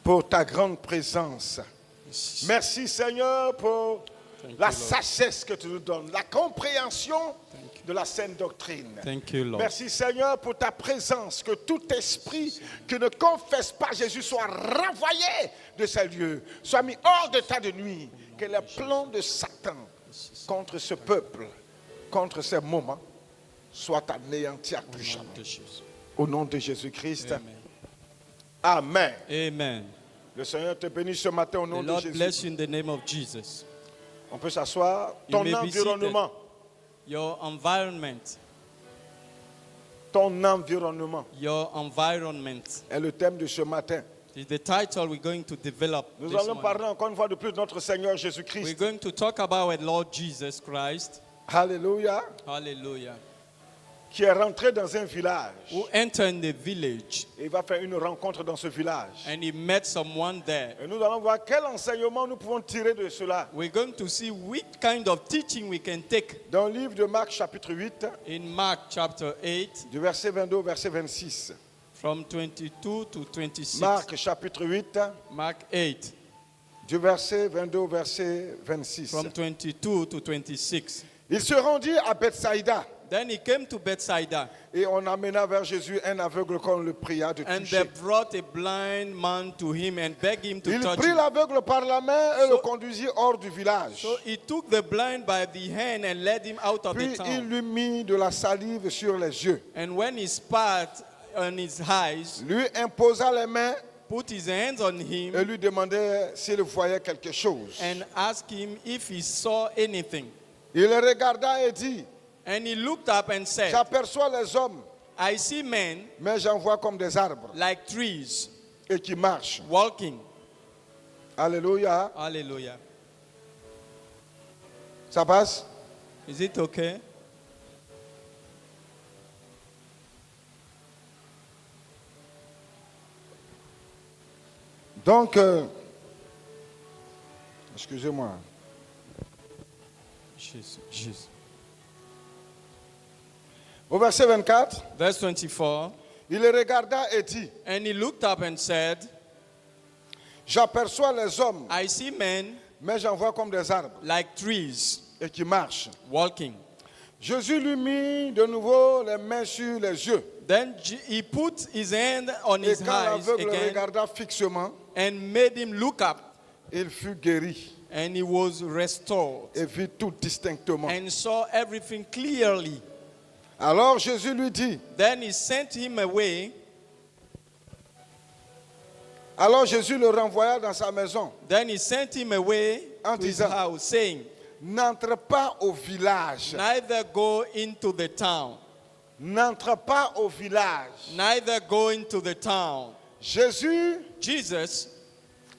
pour ta grande présence. Merci Seigneur pour la sagesse que tu nous donnes, la compréhension de la saine doctrine. Thank you, Lord. Merci Seigneur pour ta présence, que tout esprit qui ne confesse pas Jésus soit renvoyé de ces lieux, soit mis hors d'état de nuit, que les plans de Satan contre ce peuple, contre ces moments, soient anéantis à plus jamais. Au nom de Jésus-Christ. Amen. Amen. Amen. Le Seigneur te bénisse ce matin au The nom de Lord Jésus. bless you in the name of Jesus. On peut s'asseoir. You Ton may be environnement. Your environment. Ton environnement Your environment est le thème de ce matin. is the title we're going to develop. Nous This allons morning. parler encore une fois de plus de notre Seigneur We're Jésus-Christ. going to talk about our Lord Jesus Christ. Alléluia. Hallelujah. Qui est rentré dans un village. Who entered in the village Et il va faire une rencontre dans ce village. and he met someone there. Et nous allons voir quel enseignement nous pouvons tirer de cela. We're going to see which kind of teaching we can take Dans le livre de Marc chapitre 8, in Mark chapter 8 du verset 22 au verset 26. from 22 to 26. Marc chapitre 8, Mark 8 du verset 22 au verset 26. from 22 to 26. Il se rendit à Bethsaïda Then he came to Bethsaida et on amena vers Jésus un aveugle qu'on le pria de and they toucher. brought a blind man to him and begged him to Il touch prit him. l'aveugle par la main et le conduisit hors du village. So he took the blind by the hand and led him out of Puis the il town. lui mit de la salive sur les yeux, And when he spat on his eyes, lui imposa les mains put his hands on et him lui demandait s'il voyait quelque chose. and asked him if he saw anything. Il le regarda et dit, And he looked up and said, j'aperçois les hommes, I see men mais j'en vois comme des arbres like trees et qui marchent. walking. Alléluia. Hallelujah. Ça passe? Is it okay? Donc, excusez-moi. Jesus. Au verset 24, Verse 24. il le regarda et dit, And he looked up and said, j'aperçois les hommes, I see men mais j'en vois comme des arbres like trees et qui marchent. walking. Jésus lui mit de nouveau les mains sur les yeux. Then he put his hand on Et his quand eyes l'aveugle le again regarda fixement, and made him look up. il fut guéri And he was restored et vit tout distinctement. and saw everything clearly. Alors Jésus lui dit, Then he sent him away. alors Jésus le renvoya dans sa maison. Then he sent him away En to his disant, house, saying, n'entre pas au village. neither go into the town, N'entre pas au village. neither go into the town. Jésus Jesus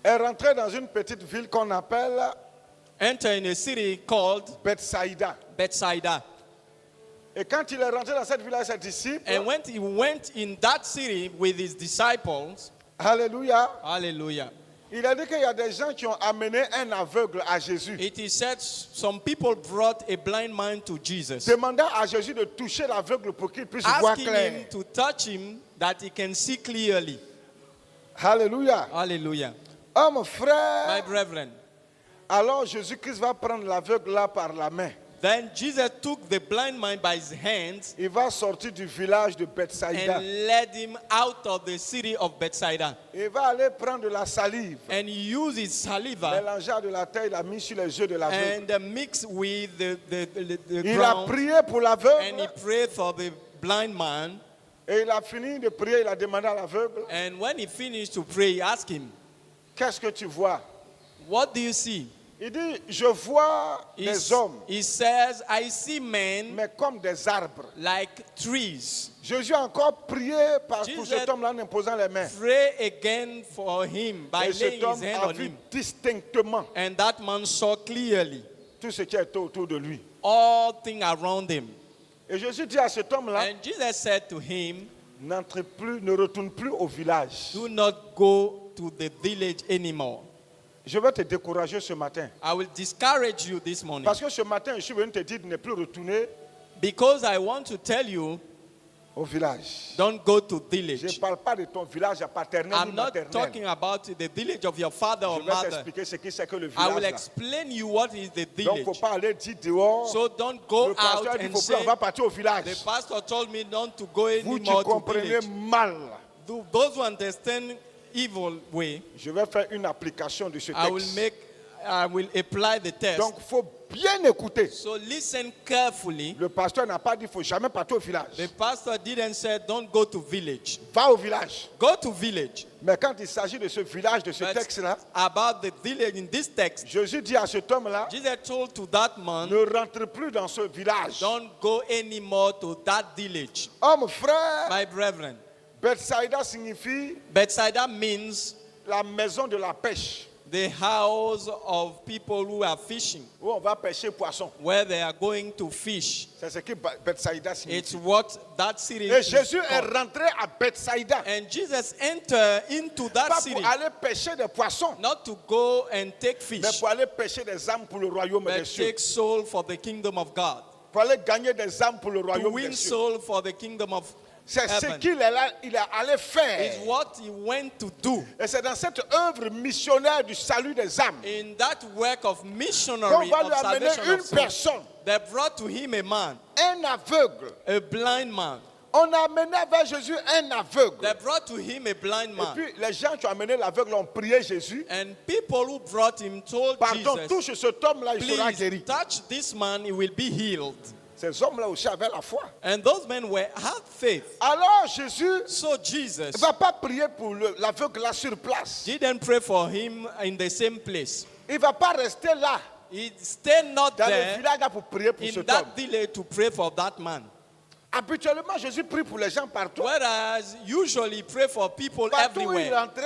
est rentré dans une petite ville qu'on appelle entered in a city called Bethsaïda. Bethsaida. Et quand il est rentré dans cette ville avec ses disciples, And when he went in that city with his disciples, alléluia, hallelujah, il a dit qu'il y a des gens qui ont amené un aveugle à Jésus, it is said some people brought a blind man to Jesus, demandant à Jésus de toucher l'aveugle pour qu'il puisse voir asking clair. him to touch him that he can see clearly. Alléluia. Hallelujah. Oh mon My frère, brethren, alors Jésus-Christ va prendre l'aveugle là par la main. then Jesus took the blind man by his hands Il va sortir du village de Bethsaïda. and led him out of the city of Bethsaida. Il va aller prendre de la salive. And he used his saliva Mélangea de la terre, il a mis sur les yeux de l'aveugle. and mixed with the Il a ground. prié pour And he l'aveugle prayed for the blind man. et il a fini de prier. Il a demandé à l'aveugle, And when he finished to pray, he asked him, qu'est-ce que tu vois? what do you see? Il dit, je vois des hommes, He says, I see men mais comme des arbres. like trees. Jésus a encore prié pour Jesus cet homme-là en imposant les mains. Pray again for him by Et laying cet homme his hand a on vu him. distinctement And that man saw clearly tout ce qui était autour de lui. all things around him. Et Jésus dit à cet homme-là, And Jesus said to him, n'entre plus, ne retourne plus au village. do not go to the village anymore. Je vais te décourager ce matin. I will discourage you this morning. Parce que ce matin, je suis venu te dire de ne plus retourner Because I want to tell you au village. Don't go to Je ne village. parle pas de ton village paternel I'm ou not maternel. talking about the village of your father Je or vais mother. t'expliquer ce qui c'est que le I will village. là. explain you what is the Donc, il ne faut village. pas aller dire dehors. So don't go Le pasteur out dit, il and faut plus, say, on va partir au village. the pastor told me not to go Vous, tu anymore to comprenez village. mal. Those who understand evil way, Je vais faire une application de ce texte. I will apply the test. Donc, il faut bien écouter. So listen carefully. Le pasteur n'a pas dit qu'il ne faut jamais partir au village. The pastor didn't say don't go to village. Va au village. Go to village. Mais quand il s'agit de ce village, de ce But texte-là, about the village in this text, Jésus dit à cet homme-là, Jesus told to that man, ne rentre plus dans ce village. don't go anymore to that village. Homme, frère, My brethren, Bethsaida signifie Bethsaida means la maison de la pêche, the house of people who are fishing, où on va pêcher poisson. where they are going to fish. C'est ce que Bethsaida It's signifie. what that city Et is Jésus est called. rentré à Bethsaida, And Jesus entered into that pas city, pour aller pêcher des poissons, not to go and take mais fish, pour aller pêcher des âmes pour le royaume des but cieux. take soul for the kingdom of God. Pour aller gagner des âmes pour le To royaume win des cieux. soul for the kingdom of C'est ce heaven. qu'il est là, il est allé faire. Is what he went to do. Et c'est dans cette œuvre missionnaire du salut des âmes In that work of qu'on missionary va of lui amener salvation une of souls, personne, they brought to him a man, un aveugle. a blind man. On a amené vers Jésus un aveugle. They brought to him a blind Et man. puis les gens qui ont amené l'aveugle ont prié Jésus. And people who brought him told Pardon, Jesus, touche cet homme-là, il sera please guéri. touch this man, he will be healed. Ces hommes-là aussi avaient la foi. And those men had faith. Alors Jésus So Jesus ne va pas prier pour l'aveugle là sur place. didn't pray for him in the same place. Il ne va pas rester là, He stayed not dans le there village là, pour prier pour in cet homme. that village to pray for that man. Habituellement, Jésus prie pour les gens partout. Whereas usually pray for people Partout où il everywhere. rentrait,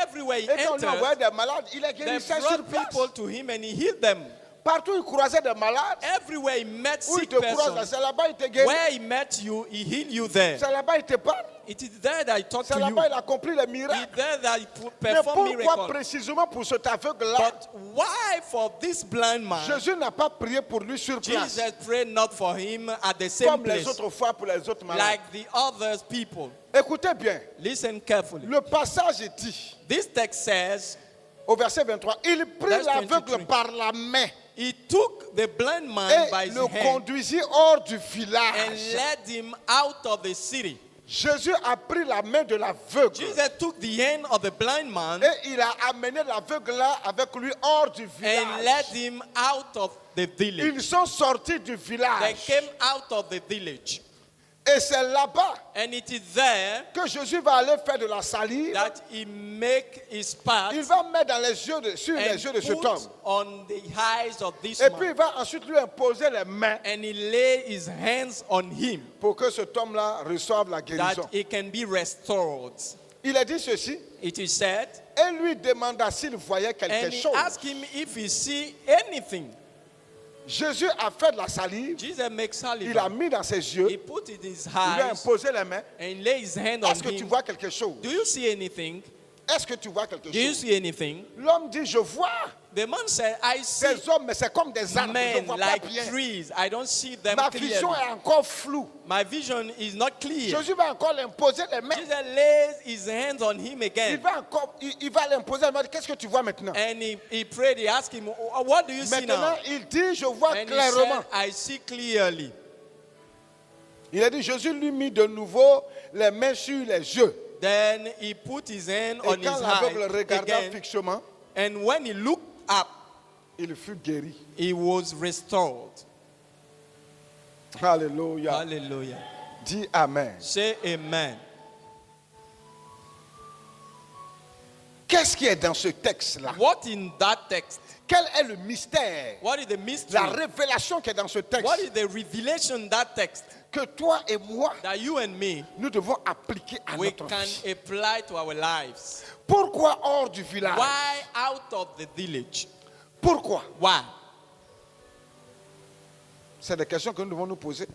Everywhere he et quand on lui envoyait entered, des malades, il les they guérissait sur brought place. people to him and he healed them. Partout où il croisait des malades, Everywhere he met où il sick te croise, là, persons, c'est là-bas il te guérit. where he met you, he healed you there. C'est là-bas il te parle. It is there that he talked C'est to you. là-bas il accomplit les It's miracles. there that he Mais performed pourquoi miracles. précisément pour cet aveugle-là, But why for this blind man, Jésus n'a pas prié pour lui sur place, Jesus prayed not for him at the same comme les place, autres fois pour les autres malades. like the others people? Écoutez bien, Listen carefully. le passage dit, This text says, au verset 23, il prit Verse l'aveugle 23. par la main he took the blind man by et his le hand conduisit hors du and village. led him out of the city. Jésus a pris la main de l'aveugle Jesus took the hand of the blind man et il a amené l'aveugle là avec lui hors du and led village. him out of the village. Ils sont sortis du They village came out of the village. et c'est là-bas And it is there que Jésus va aller faire de la salive. that he make his part Il va mettre dans les yeux sur les and yeux de cet homme. put on the eyes of this Et puis il man. va ensuite lui imposer les mains And he lay his hands on him pour que cet homme-là reçoive la guérison. that he can be restored. Il a dit ceci It is said, et lui demanda s'il voyait quelque and he chose. asked him if he see anything. Jésus a fait de la salive, Jesus makes il a saliva. mis dans ses yeux, He put it in his il lui a eyes imposé les mains. and lay his hand on Est-ce que tu him. vois quelque chose? Do you see anything? Est-ce que tu vois quelque Do you chose? see anything? L'homme dit, je vois The man said, I see des hommes, mais c'est comme des arbres, je ne men vois pas like bien. trees. I don't see them Ma vision clearly. est encore floue. My vision is not clear. Jésus va encore l'imposer les mains. Jesus lays his hands on him Il again. va encore, il va l'imposer les mains. Qu'est-ce que tu vois maintenant? And he prayed, he asked him, what do you see Maintenant, now? il dit, je vois And he clairement. said, I see clearly. Il a dit, Jésus lui mit de nouveau les mains sur les yeux. Then he put his hand Et on his quand l'aveugle eye regarda again. fixement, And when he looked up, il fut guéri. he was restored. Alléluia. Hallelujah. Dis Amen. Say amen. Qu'est-ce qui est dans ce texte-là? What in that text? Quel est le mystère? What is the mystery? La révélation qui est dans ce texte What is the revelation in that text que toi et moi, that you and me, nous devons appliquer à we notre can vie? apply to our lives? Pourquoi hors du village? Why out of the village? Pourquoi? Why? C'est des questions que nous devons nous poser.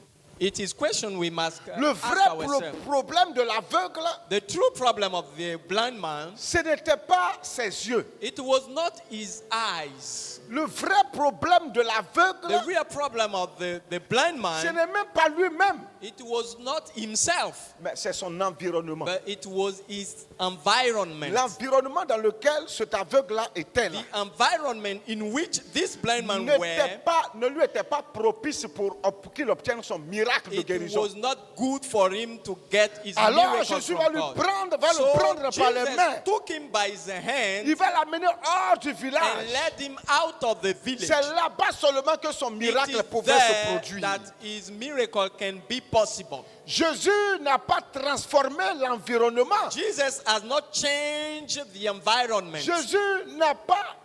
It is question we must Le ask vrai ourselves. problème de l'aveugle, The true problem of the blind man, ce n'était pas ses yeux. it was not his eyes. Le vrai problème de The l'aveugle, real problem of the blind ce man, n'est même pas lui-même, it was not himself, mais c'est son environnement. but it was his environment. L'environnement dans lequel cet aveugle-là était là The environment in which this blind man ne lui était pas propice pour qu'il obtienne son miracle de it guérison. was not good for him to get his Alors miracle Jésus from va le God. prendre par les mains. Jesus took him by the hand Il va l'amener hors du and village. led him out of the village. C'est là-bas seulement que son It miracle is pouvait se there produire. that his miracle can be possible. Jésus n'a pas transformé l'environnement. Jesus has not changed the environment. Jésus n'a pas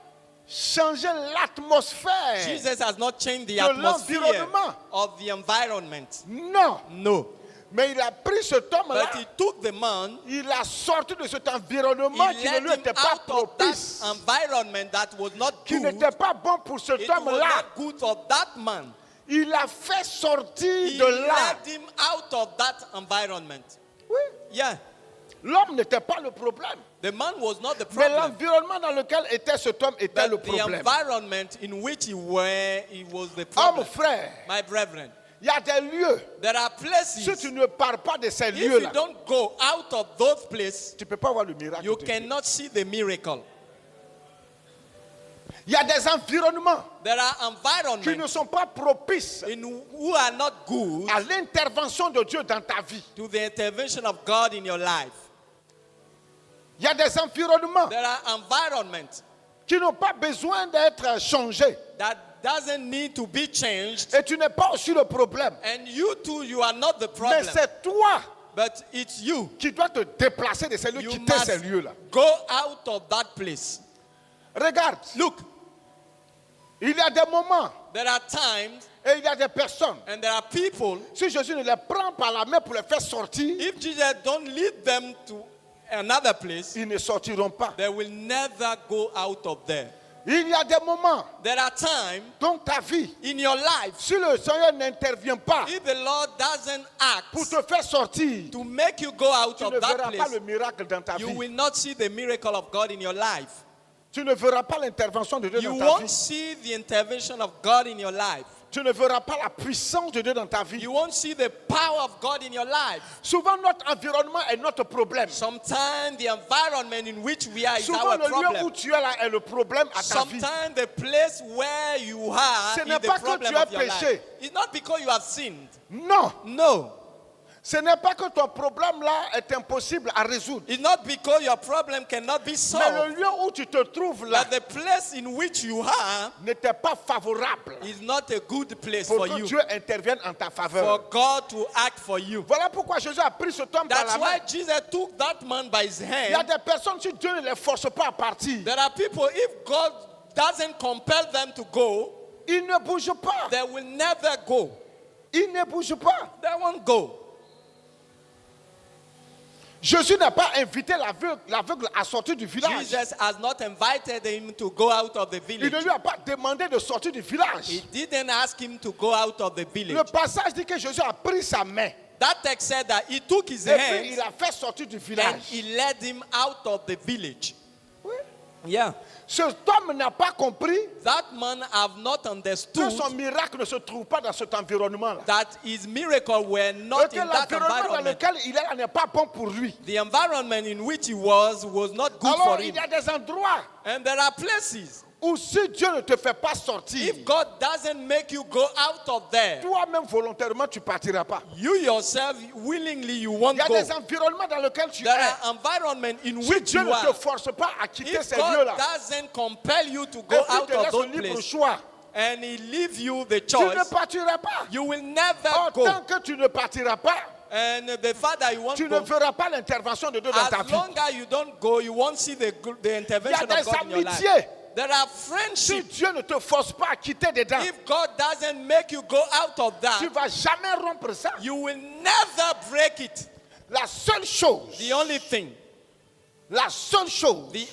changé l'atmosphère. Jesus has not changed the de atmosphere l'environnement. of the environment. Non. No. Mais il a pris cet homme-là, But he took the man, il a sorti de cet he environnement qui ne led lui him était pas out of propice, that environment that was not qui good. n'était pas bon pour cet It was homme-là. not good for that man. Il a fait sortir He de là. led him out of that environment. Oui. Yeah. L'homme n'était pas le problème. The man was not the Mais problem. l'environnement dans lequel était cet homme était le But the problème. environment in which he was the Homme, problem. frère, My brethren, il y a des lieux. there are places. Si tu ne pars pas de ces If you lieux-là, don't go out of those places, tu ne peux pas voir le miracle. you de Dieu. cannot see the miracle. Il y a des environnements There are qui ne environments sont pas propices who are not good à l'intervention de Dieu dans ta vie. to the intervention of God in your life. Il y a des environnements There are environments qui n'ont pas besoin d'être changés. that doesn't need to be changed, Et tu n'es pas aussi le problème. and you too, you are not the Mais problem. c'est toi But it's you. qui dois te déplacer de ces lieux, You quitter ces must lieux-là. go out of that place. Regarde, Look, il y a des moments there are times et il y a des personnes. and there are people, Si Jésus ne les prend par la main pour les faire sortir, if Jesus don't lead them to another place, ils ne sortiront pas. they will never go out of there. Il y a des moments There are times dans ta vie, in your life, si le Seigneur n'intervient pas if the Lord doesn't pour act te faire sortir, to make you go out tu ne of that verras pas place, le miracle dans ta you vie. will not see the miracle of God in your life. Tu ne verras pas l'intervention de Dieu You dans ta won't vie. see the intervention of God in your life. Tu ne verras pas la puissance de Dieu dans ta vie. You won't see the power of God in your life. Souvent, notre environnement est notre problème. Sometimes the environment in which we are is Souvent, our le lieu où problem. tu es là est le problème à ta vie. Sometimes the place where you are Ce is n'est the pas que problem tu as of your péché. life. It's not because you have sinned. Non, No. ce n'est pas que ton problème là est impossible à résoudre. It's not because your problem cannot be Mais solved. le lieu où tu te trouves là But the place in which you are n'était pas favorable is not a good place pour for que you. Dieu intervienne en ta For faveur. God to act for you. Voilà pourquoi Jésus a pris cet homme par That's la why main. Jesus took that man by his Il y a hand. des personnes, si Dieu ne les force pas à partir, There are people, if God doesn't compel them to go, ils ne bougent pas. they will never go. Ils ne bougent pas. They won't go. Jésus n'a pas invité l'aveugle à sortir du village. Jesus has not invited him to go out of the Il ne village. lui a pas demandé de sortir du village. He didn't ask him to go out of the Le village. passage dit que Jésus a pris sa main That text said that he took his et puis il hand a fait sortir du and village. he led him out of the village. Oui. Yeah. Cet homme n'a pas compris That man have not que understood son miracle ne se trouve pas dans cet environnement-là. that his miracle were Et not que in that l'environnement dans environment. lequel il est là n'est pas bon pour lui. The environment in which he was not good Alors for il him. y a des endroits And there are places, où si Dieu ne te fait pas sortir, if God doesn't make you go out of there, toi-même volontairement tu partiras pas. you yourself willingly you Il won't y a go. des environnements dans lesquels tu There es. are environments in Si which Dieu you ne te are. force pas à quitter If ces God lieux-là, doesn't compel you to et go puis out te of laisse those libre places choix, and He leave you the tu ne choice, partiras pas. you will never Tant go. que tu ne partiras pas, And the Father, you won't tu ne go. verras pas l'intervention de Dieu dans ta As vie. long as you don't go, you won't see the Il y a intervention of des God in your life. amitiés. There are Si friendships. Dieu ne te force pas à quitter dedans, If God doesn't make you go out of tu ne that, vas jamais rompre ça. you will never break it. La seule chose, The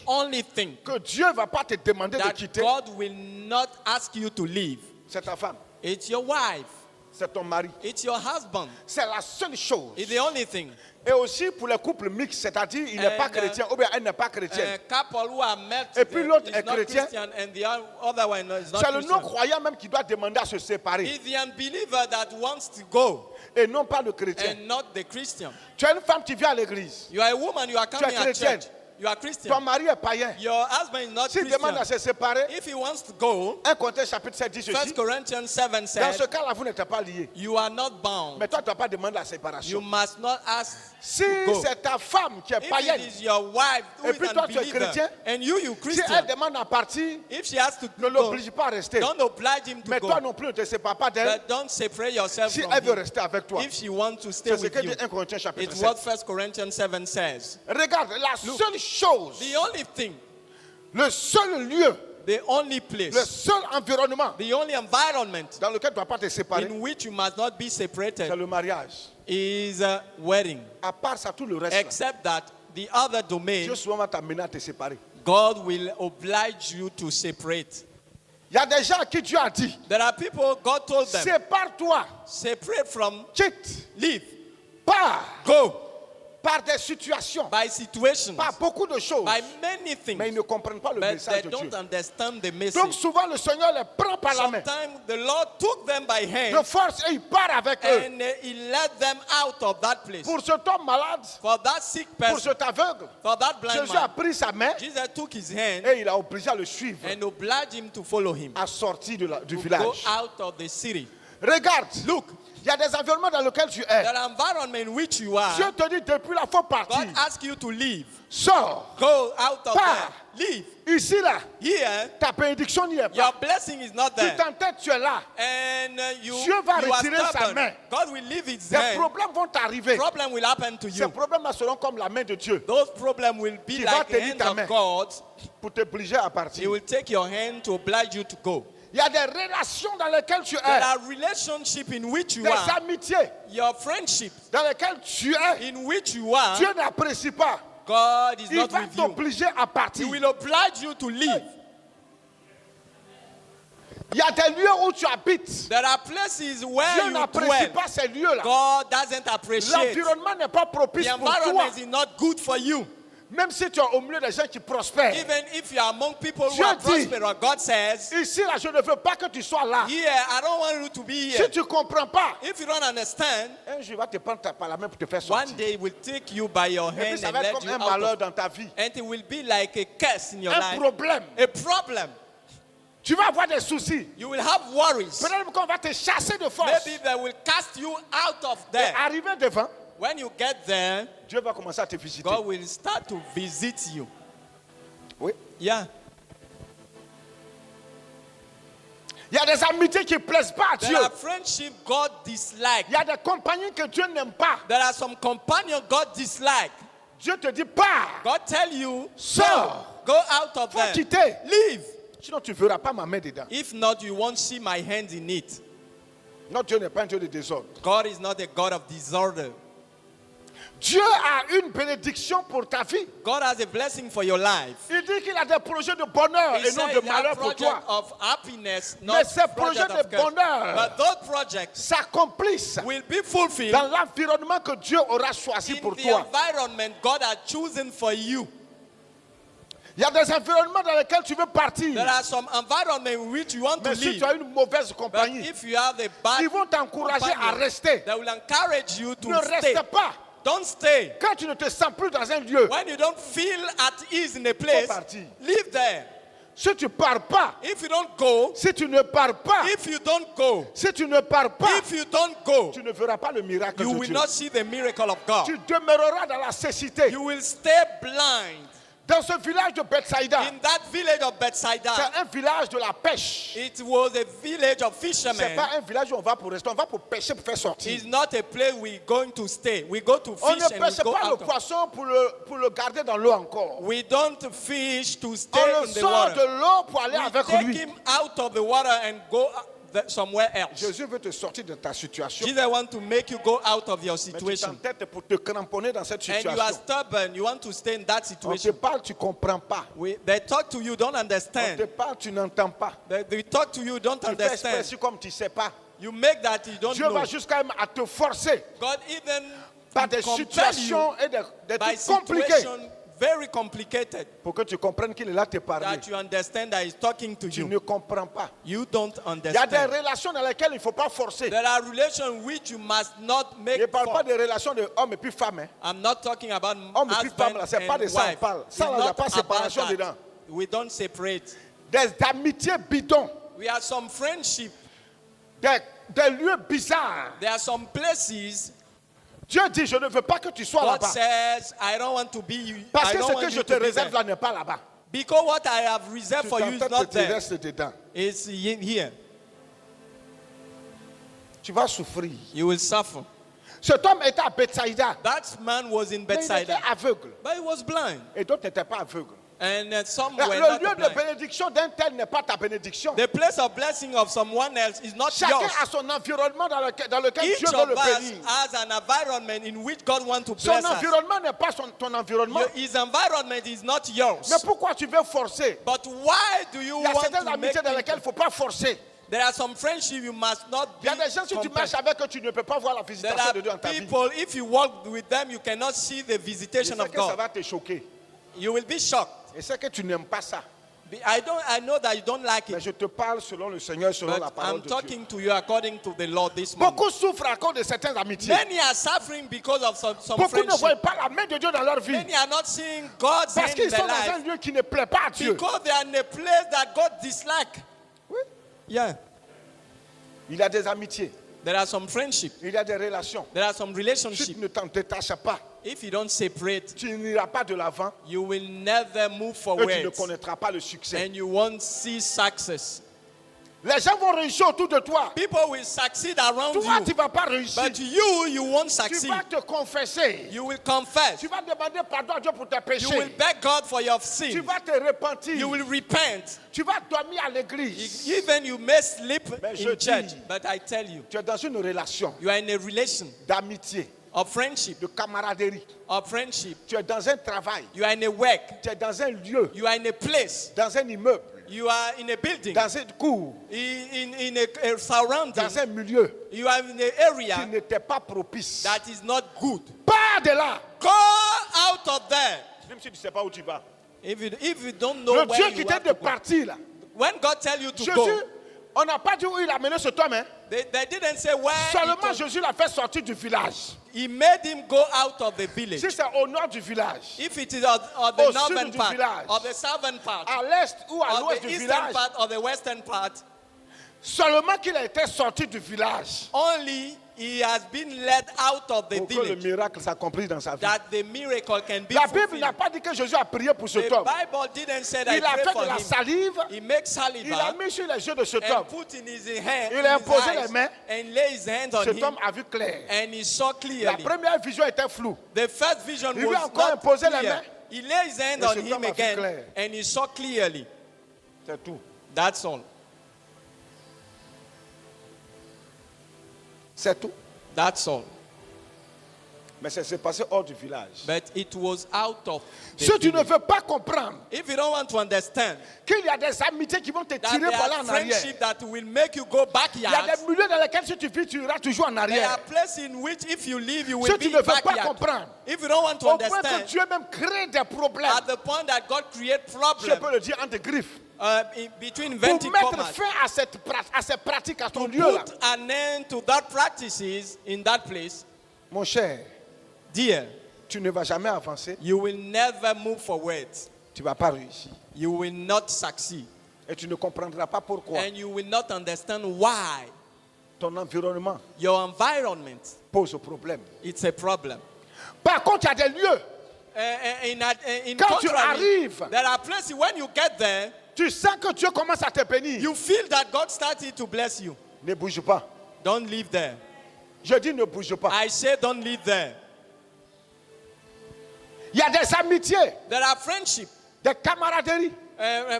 only thing que Dieu ne va pas te demander de that quitter, God will not ask you to leave, c'est ta femme. it's your wife. c'est ton mari. It's your husband. C'est la seule chose. It's the only thing. Et aussi pour les couples mixtes, c'est-à-dire il n'est pas chrétien ou bien elle n'est pas chrétienne. Couple who are met, Et puis l'autre is est not chrétien. Christian and the other one is not C'est le Christian. non-croyant même qui doit demander à se séparer It's the unbeliever that wants to go et non pas le chrétien. and not the Christian. Tu es une femme qui vient à l'église. You are a woman, you are coming at chrétienne. church. You are Christian. Ton mari est païen. Your husband is not S'il demande à Christian. se séparer, If he wants to go, 1 Corinthiens chapitre 7 dit 1 ceci. Corinthians 7 Dans says, ce cas-là, vous n'êtes pas liés. you are not bound. Mais toi, tu n'as pas demandé la You séparation. must not ask Si to go. c'est ta femme qui est If païenne, it is your wife who Et is puis an toi, tu es unbeliever, chrétien, and you si elle Christian, demande à partir, if she has to ne go, l'oblige pas à rester. don't oblige him to Mais go. toi non plus, ne te sépare pas d'elle But don't separate yourself si from elle veut him. rester avec toi. If she wants to stay C'est ce with que dit you. 1 Corinthiens chapitre It's 7. what 1 Corinthians 7 says. Regarde, la seule chose, The only thing, le seul lieu, the only le place, seul environnement the only environment dans lequel tu ne dois pas te séparer, in which you must not be c'est separated le mariage. is a wedding. À part ça, tout le reste, là, Except that the other domain, Dieu souvent va t'amener à te séparer. God will oblige you to separate. Il y a des gens à qui Dieu a dit, There are people, God told them, sépare-toi, separate from, quitte, leave, pars, go, par des situations, by situations, par beaucoup de choses. by many things. Mais ils ne comprennent pas le But message they de Dieu. don't understand the Donc message. souvent le Seigneur les prend par la main, Sometimes the Lord took them by de hand force, et il part avec eux. and he led them out of that place. Pour cet homme malade, For that sick pour person, cet aveugle, for that blind Jésus a man, pris sa main Jesus took his hand et il a obligé à le suivre, and obliged him to follow him, à sortir du to go village. out of the city. Regarde, Look, il y a des environnements dans lesquels tu es. the environment in which you are, Dieu te dit depuis là, il faut God partir. asks you to leave. Sors. Go out of Pars. there. Leave. Ici là, Here, ta bénédiction n'y est your pas. blessing is not Tu there. t'entêtes, tu es là. And you Dieu va are retirer sa stubborn. main. God will leave his Des hand. problèmes vont t'arriver. Problem will happen to Ces you. problèmes-là seront comme la main de Dieu Those problems will be Qui va like the tenir hand ta of main. God. pour t'obliger à He partir. will take your hand to oblige you to go. Il y a des relations dans lesquelles tu There es, are relationships in which you des are, amitiés your friendships dans lesquelles tu es. in which you are, Dieu n'apprécie pas. God is Il not va with you. t'obliger à He partir. will oblige you to leave. Il y a des lieux où tu habites. There are places where Dieu you n'apprécie dwell. pas ces lieux-là. God doesn't appreciate. L'environnement n'est pas The propice pour toi. environment is not good for you. Même si tu es au milieu des gens qui prospèrent. Even if you are among people who Dieu are dit- prosperous, God says, Ici, là, je ne veux pas que tu sois là. here, I don't want you to be here. Si tu ne comprends pas, If you don't understand, un jour, il va te prendre par la main pour te faire one sortir. day he will take you by your Et puis, hand ça and va être let comme you un out malheur of, dans ta vie. and it will be like a curse in your Un life. problème. A problem. Tu vas avoir des soucis. You will have worries. Peut-être qu'on va te chasser de force. Maybe they will cast you out of Et there. arrivé devant, When you get there, Dieu va commencer à te visiter. God will start to visit you. Oui. Yeah. Il y a des amitiés qui ne plaisent pas à Dieu. There are friendships God dislikes. Il y a des compagnies que Dieu n'aime pas. There are some companions God dislikes. Dieu te dit, pars. God tell you, Sors. go out of Faut there. quitter. Leave. Sinon, tu ne verras pas ma main dedans. If not, you won't see my hand in it. Non, Dieu n'est pas un Dieu de désordre. God is not a God of disorder. Dieu a une bénédiction pour ta vie. God has a blessing for your life. Il dit qu'il a des projets de bonheur He et non said de he has malheur pour project toi. of happiness, Mais not ces projets project of de curse. bonheur But those projects s'accomplissent will be fulfilled dans l'environnement que Dieu aura choisi in pour the toi. environment God has chosen for you. Il y a des environnements dans lesquels tu veux partir. There are some environments in which you want to Mais si live. tu as une mauvaise But compagnie, if you have a bad ils vont t'encourager à companion, rester. they will encourage you Ne to stay. reste pas. Don't stay. Quand tu ne te sens plus dans un lieu, When you don't feel at ease in a place, partir. live there. si tu ne pars pas, If you don't go, si tu ne pars pas, if you don't go, si tu ne pars pas, if you don't go, tu ne verras pas le miracle you de will Dieu. not see the miracle of God. Tu demeureras dans la cécité. You will stay blind. Dans ce village de Bethsaïda, In that village of Bethsaida, c'est un village de la pêche. it was a village of Ce n'est fishermen. pas un village où on va pour rester, on va pour pêcher, pour faire sortir. It's not a place we're going to stay. We go to On fish ne and we pêche go pas le out. poisson pour le garder dans l'eau encore. We don't fish to stay On le in the sort water. de l'eau pour aller We avec take lui. him out of the water and go somewhere else. Jésus veut te sortir de ta situation. Jesus wants to make you go out of your Mais tu situation. t'entêtes pour te cramponner dans cette And you are situation. stubborn. You want to stay in that On te situation. parle, tu ne comprends pas. They talk to you, don't On te understand. parle, tu n'entends pas. They talk to you, don't Tu fais understand. expression comme tu ne sais pas. You make that you don't Dieu know. va jusqu'à même à te forcer God even par des compel you situations et des by trucs compliqués situation very complicated pour que tu comprennes qu'il est là te parler. that you understand that he's talking to Tu you. ne comprends pas. You don't Il y a des understand. relations dans lesquelles il ne faut pas forcer. There are relations which you must not Je make ne parle pas for. de relations de homme et puis femme. Hein. I'm not talking about Homme et puis femme, husband là, c'est pas de and ça on wife. parle. It's Ça, là, il n'y a not pas about séparation that. dedans. We don't separate. Des amitiés bidons, We have some friendship. des lieux bizarres. There are some places Dieu dit, je ne veux pas que tu sois God là-bas. says, I don't want to be. Parce I que don't ce want que you je te to be réserve there. là n'est pas là-bas. Because what I have reserved Tu for you is t'entends not que tu there. restes dedans. It's here. Tu vas souffrir. You will suffer. Cet homme était à Bethsaïda. That man was in Mais il était Bethsaida, aveugle. but he was blind. Et d'autres n'étaient pas aveugles. And some Le were not lieu de blind. bénédiction d'un tel n'est pas ta bénédiction. The place of blessing of someone else is not Chacun yours. a son environnement dans lequel Each Dieu veut of le us bénir. has an environment in which God wants to Son bless us. environnement n'est pas ton environnement. His environment is not yours. Mais pourquoi tu veux forcer? But why do you Il y a want certaines to make amitiés dans lesquelles il ne faut pas forcer. There are some friendships you must not Il be y a des gens, si tu marches compelled. avec eux, tu ne peux pas voir la There visitation are de Dieu dans ta vie. people, if you walk with them, you cannot see the Je visitation sais of que ça God. va te choquer. You will be shocked. Et c'est que tu n'aimes pas ça. I know that you don't like Mais it, je te parle selon le Seigneur, selon la but parole I'm de Dieu. talking to you according to the Lord this morning. Beaucoup souffrent à cause de certaines amitiés. Many are suffering because of some Beaucoup ne voient friendship. pas la main de Dieu dans leur vie. Many are not seeing God's Parce hand in qu'ils their sont dans un life lieu qui ne plaît pas à Dieu. because they are in a place that God dislikes. Oui. Yeah, Il y a des amitiés. there are some friendship. Il y a des relations. There are some Si tu relationships. ne t'en détaches pas, If you don't separate, tu n'iras pas de l'avant you will never move et tu forward ne connaîtras pas le succès. and you won't see success. Les gens vont réussir autour de toi. People will succeed around Toi, tu you, ne vas pas réussir. but you won't Tu succeed. vas te confesser. You will confess. Tu vas demander pardon à Dieu pour tes You will péchés. beg God for your Tu sin. vas te repentir. You will repent. Tu vas dormir à l'église. Even you may sleep Mais je in church, dis- but I tell you, Tu es dans une relation you are in a relation d'amitié, of friendship, de camaraderie. of friendship. Tu es dans un travail. You are in a work. Tu es dans un lieu, You are in a place. dans un immeuble, You are in a building. dans une cour, In a surrounding. dans un milieu You are in an qui area n'était pas propice. that is not good. Pars de là. Go out of there. Même si tu ne sais pas où tu vas. If you don't know Le where Dieu you qui have t'aide de to go. partir là. When God tell you to Jésus, go, on n'a pas dit où il a mené cet homme. Hein. they didn't say where. Seulement Jésus l'a fait sortir du village. He made him go out of the village. Si c'est au nord du village, If it is on the Au northern sud du part, village. or the southern part, à l'est ou à or l'ouest the du eastern village, part, or the western part, seulement qu'il a été sorti du village only he has been led out of the pour que le village miracle s'accomplisse dans sa vie. that the miracle can be La Bible fulfilled. n'a pas dit que Jésus a prié pour The cet homme. Bible didn't say that he Il a prayed fait for de la him. salive, He makes il a saliva mis sur les yeux de cet homme. and put in his hand, Il a in his imposé eyes les mains. and lay his hands on Cet him, homme a vu clair. and he saw La clearly. première vision était floue. The first vision Il lui a was encore not imposé les clear. mains. He lay his hand Et on cet him homme a vu again, clair. and he saw clearly. C'est tout. That's all. C'est tout. That's all. Mais ça s'est passé hors du village. But it was out of the Si tu ne village. veux pas comprendre If you don't want to understand qu'il y a des amitiés qui vont te that tirer there par là are en arrière, friendship that will make you go il y a backyard, des milieux dans lesquels si tu vis, tu iras toujours en there arrière. are places in which if you leave, you Si will tu be ne veux pas backyard. comprendre, If you don't want to au point que understand, Dieu même crée des problèmes, at the point that God create je problems peux le dire entre griffes, between pour inventing mettre commas, fin à ces pratiques à ton lieu là. put an end to that practices in that place, Mon cher, dear, tu ne vas jamais avancer, you will never move forward. tu ne vas pas réussir. You will not succeed. Et tu ne comprendras pas pourquoi And you will not understand why ton environnement your environment, pose problème. it's a problem. Par contre, il y a des lieux, In quand tu contrary, arrives, there are places when you get there, tu sens que Dieu commence à te bénir. you feel that God started to bless you. Ne bouge pas. Don't leave there. Je dis ne bouge pas. I say don't leave there. Il y a des amitiés, There are friendship, des camaraderies,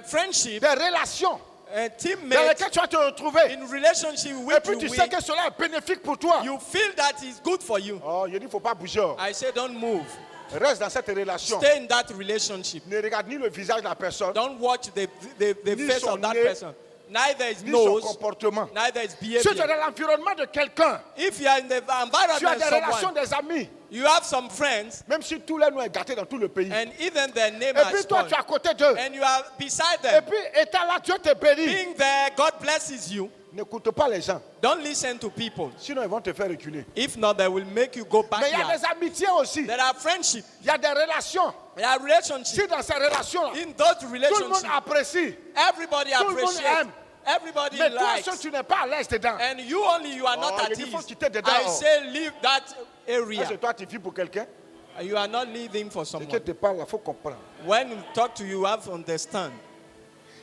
friendship, des relations dans teammates lesquelles tu vas te retrouver. in relationship Et with puis tu you. sais que cela est bénéfique pour toi. You feel that is good for you. Oh, il dit, il ne faut pas bouger. I say don't move. Reste dans cette relation. Stay in that relationship. Ne regarde ni le visage de la personne, Don't watch the Ni face son of that nez, person. neither his ni son nose, comportement. neither his Si tu es behavior. dans l'environnement de quelqu'un, If you are in the tu as environment des of relations, someone, des amis, you have some friends, même si tous les noms est gâté dans tout le pays. and even their name Et is puis toi, spoiled, tu es à côté d'eux. and you are beside Et them. puis, étant là, Dieu te bénit. Being there, God blesses you. N'écoute pas les gens. Don't listen to people. Sinon, ils vont te faire reculer. If not, they will make you go Mais il y a backward. des amitiés aussi. There are friendships. Il y a des relations. There are relationships. Si dans ces relations-là, In those tout le monde relationships, apprécie. everybody tout le monde appreciates. aime. Everybody Mais toi, likes. seul, tu n'es pas à l'aise dedans. And you only, you are not Oh, at il faut ease. quitter dedans. I say leave that area. Est-ce que toi, tu vis pour quelqu'un? You are not living for Ce que someone. tu parles, il faut comprendre. When you talk to you, you have to understand.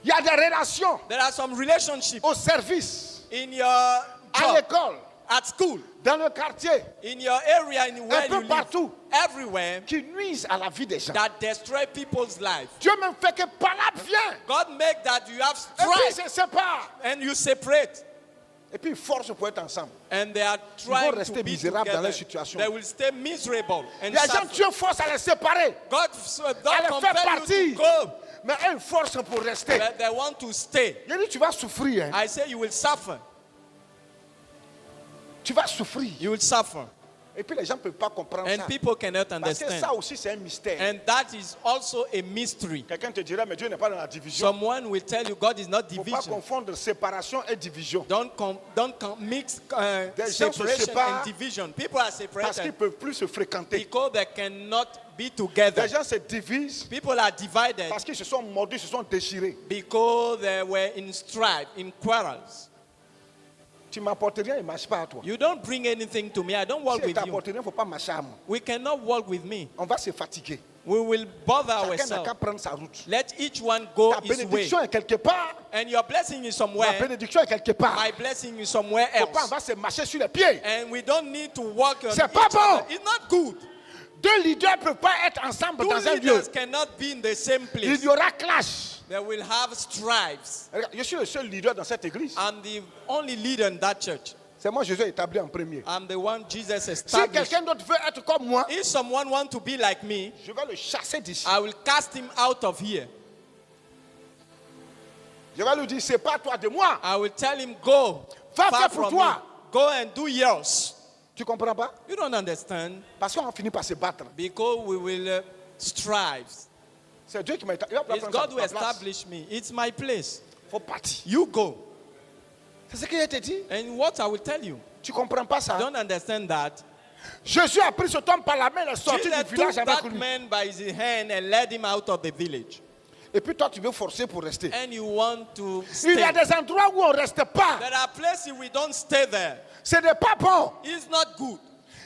Il y a des relations There are some relationships au service, in your à job, l'école, at school, dans le quartier, in your area, in where un peu you live, partout, everywhere, qui nuisent à la vie des gens. that destroy people's lives. Dieu même fait que par là vient. God make that you have Et puis ils strife se séparent. and you separate. Et puis ils forcent pour être ensemble. And they are vont trying rester to be misérables dans together. leur situation. They will stay miserable and Il y a des gens, suffer. Dieu force à les séparer. God Elle fait compel you partie. to go, Mais eux, ils forcent pour rester. but they want to stay. Il dit, tu vas souffrir. Hein. I say you will suffer. Tu vas souffrir. You will suffer. Et puis les gens ne peuvent pas comprendre And ça. people cannot Parce que understand. ça aussi, c'est un mystère. And that is also a mystery. Quelqu'un te dira, mais Dieu n'est pas dans la division. Someone will tell you God is not Il ne faut pas division. confondre séparation et division. Don't mix Des gens se separation séparent and division. People are Parce qu'ils ne separated peuvent plus se fréquenter. because they cannot be together. Les gens se divisent People are divided parce qu'ils se sont mordus, se sont déchirés. because they were in strife, in quarrels. Tu m'apportes rien, il ne marche pas à toi. You don't bring anything to me. I don't Si walk il with you. t'apporte rien, il ne faut pas marcher à moi. We cannot walk with me. On va se fatiguer. We will bother Chacun n'a qu'à ourselves. prendre sa route. Let each one go Ta his way. bénédiction est quelque part. And your blessing is Ma somewhere. bénédiction est quelque part. My blessing is somewhere Il ne faut pas, on else. va se marcher sur les pieds. And we don't need to walk on C'est each pas bon. other. It's not good. Deux leaders ne peuvent pas être ensemble Two dans un lieu. leaders cannot be in the same Il place. y aura clash. They will have strifes. Regarde, je suis le seul leader dans cette église. I'm the only leader in that church. C'est moi Jésus établi en premier. I'm the one Jesus Si established. quelqu'un d'autre veut être comme moi, If someone wants to be like me, je vais le chasser d'ici. I will cast him out of here. Je vais lui dire, c'est pas toi de moi. I will tell him, go Va far faire pour from toi. me. Go and do yours. Tu comprends pas? You don't understand Parce qu'on finit par se battre. because we will strive. C'est Dieu qui m'a établi. Il va pas It's prendre God who sa place. established me. It's my place. Faut partir. You go. C'est ce qu'il te dit. And what I will tell you, Tu comprends pas ça? don't understand that. Jésus a pris cet homme par la main, il est sorti Jesus du village took avec that lui. man by his hand and led him out of the village. Et puis toi, tu veux forcer pour rester. And you want to Il y a stay. des endroits où on ne reste pas. There are places we don't stay there. Ce n'est pas bon. It's not good.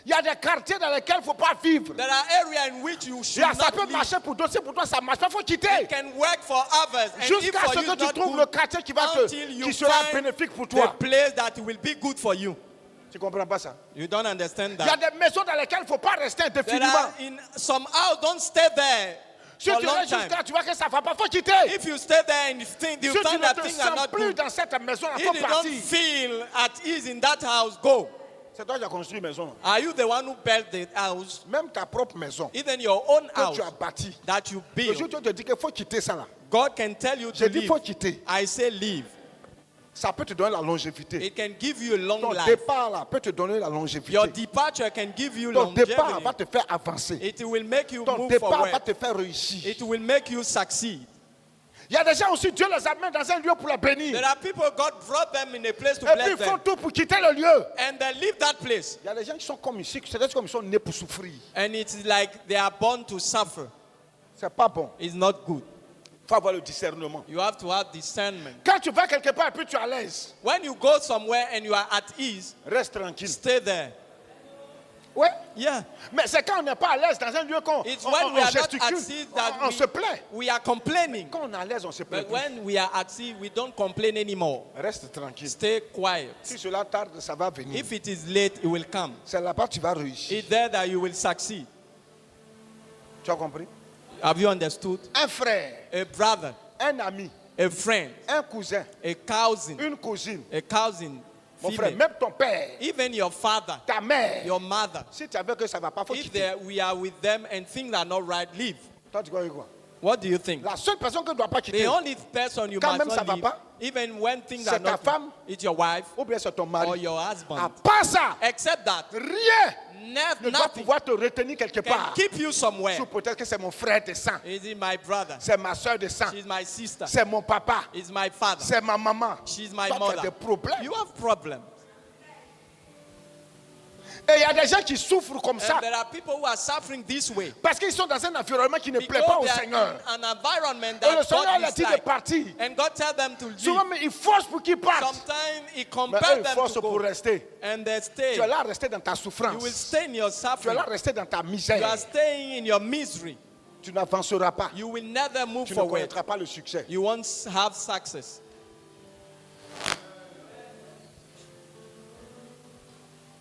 Il y a des quartiers dans lesquels il ne faut pas vivre. There are areas in which you Il should y a, ça not peut live. marcher pour d'autres, c'est pour toi, ça ne marche pas. Il faut quitter. It can work for others. And if Jusqu'à for ce you que it's tu not trouves le good, quartier qui, until you qui sera find bénéfique pour the toi. place that will be good for you. Tu ne comprends pas ça? You don't understand Il y a that. des maisons dans lesquelles il ne faut pas rester There indéfiniment. are in some house, don't stay there Si for a tu long restes time. jusqu'à, tu vois que ça ne va pas, il faut quitter. If you stay there and you think Si you tu find ne that te things are sens not plus good, dans cette maison, il if faut you don't partir. feel at ease in that house, go. C'est toi qui as construit une maison. Are you the one who built the house? Même ta propre maison Even your own que house tu as bâtie. that you Le jour où build, Dieu te dit qu'il faut quitter ça là. God can tell you to J'ai dit il faut leave. quitter. I say leave. Ça peut te donner la longévité. It can give you a long Ton life. départ là peut te donner la longévité. Your departure can give you Ton départ va longevity. te faire avancer. It will make you Ton move départ va forward. te faire réussir. It will make you succeed. Il y a des gens aussi, Dieu les amène dans un lieu pour les bénir. There are people, God brought them in a place to Et puis bless ils font them. tout pour quitter le lieu. And they leave that place. Il y a des gens qui sont comme ici, c'est comme ils sont nés pour souffrir. And it's like they are born to suffer. C'est pas bon. It's not good. Il faut avoir le discernement. You have to have discernment. Quand tu vas quelque part et puis tu es à l'aise, When you go somewhere and you are at ease, reste tranquille. stay there. Ouais. Yeah. Mais c'est quand on n'est pas à l'aise dans un lieu qu'on It's on when we are not gesticule, at ease that on se plaît. we are complaining. Quand on est à l'aise, on se plaît But plus. when we are at sea, we don't complain anymore. Reste tranquille. Stay quiet. Si cela tarde, ça va venir. If it is late, it will come. C'est là-bas que tu vas réussir. It's there that you will succeed. Tu as compris? Have you understood? Un frère, A brother, un ami, a friend, un cousin, a cousin, une cousine. Mon frère, female, même ton père, even your father, ta mère. your mother. Si tu avais que ça ne va pas, faut If quitter. we are with them and things are not right, leave. Toi, tu crois quoi? What do you think? La seule personne que tu ne dois pas The quitter, only person you Quand must même ça not va leave, pas, even when things c'est are ta not, femme, it's your wife ou bien c'est ton or mari. your À husband. part ça, Except that, rien ne doit nothing pouvoir te retenir quelque can part. keep you somewhere. Sous peut-être que c'est mon frère de sang, Is it my brother? c'est ma soeur de sang, She's my sister. c'est mon papa, Is my father. c'est ma maman. She's my Toi, tu as mother. des problèmes. You have problems. Et il y a des gens qui souffrent comme ça And there are people who are suffering this way. parce qu'ils sont dans un environnement qui ne plaît Because pas au they are Seigneur. in an environment Et le that Seigneur God leur dit de dislikes. partir. And God tell them to leave. Souvent, mais il force pour qu'ils partent. Sometimes He Mais compels eux, ils them forcent to pour go. rester. And they stay. Tu es là rester dans ta You will souffrance. stay in your Tu es suffering. là rester dans ta You are misère. staying in your misery. Tu n'avanceras pas. You will never move Tu ne forward. connaîtras pas le succès. You won't have success.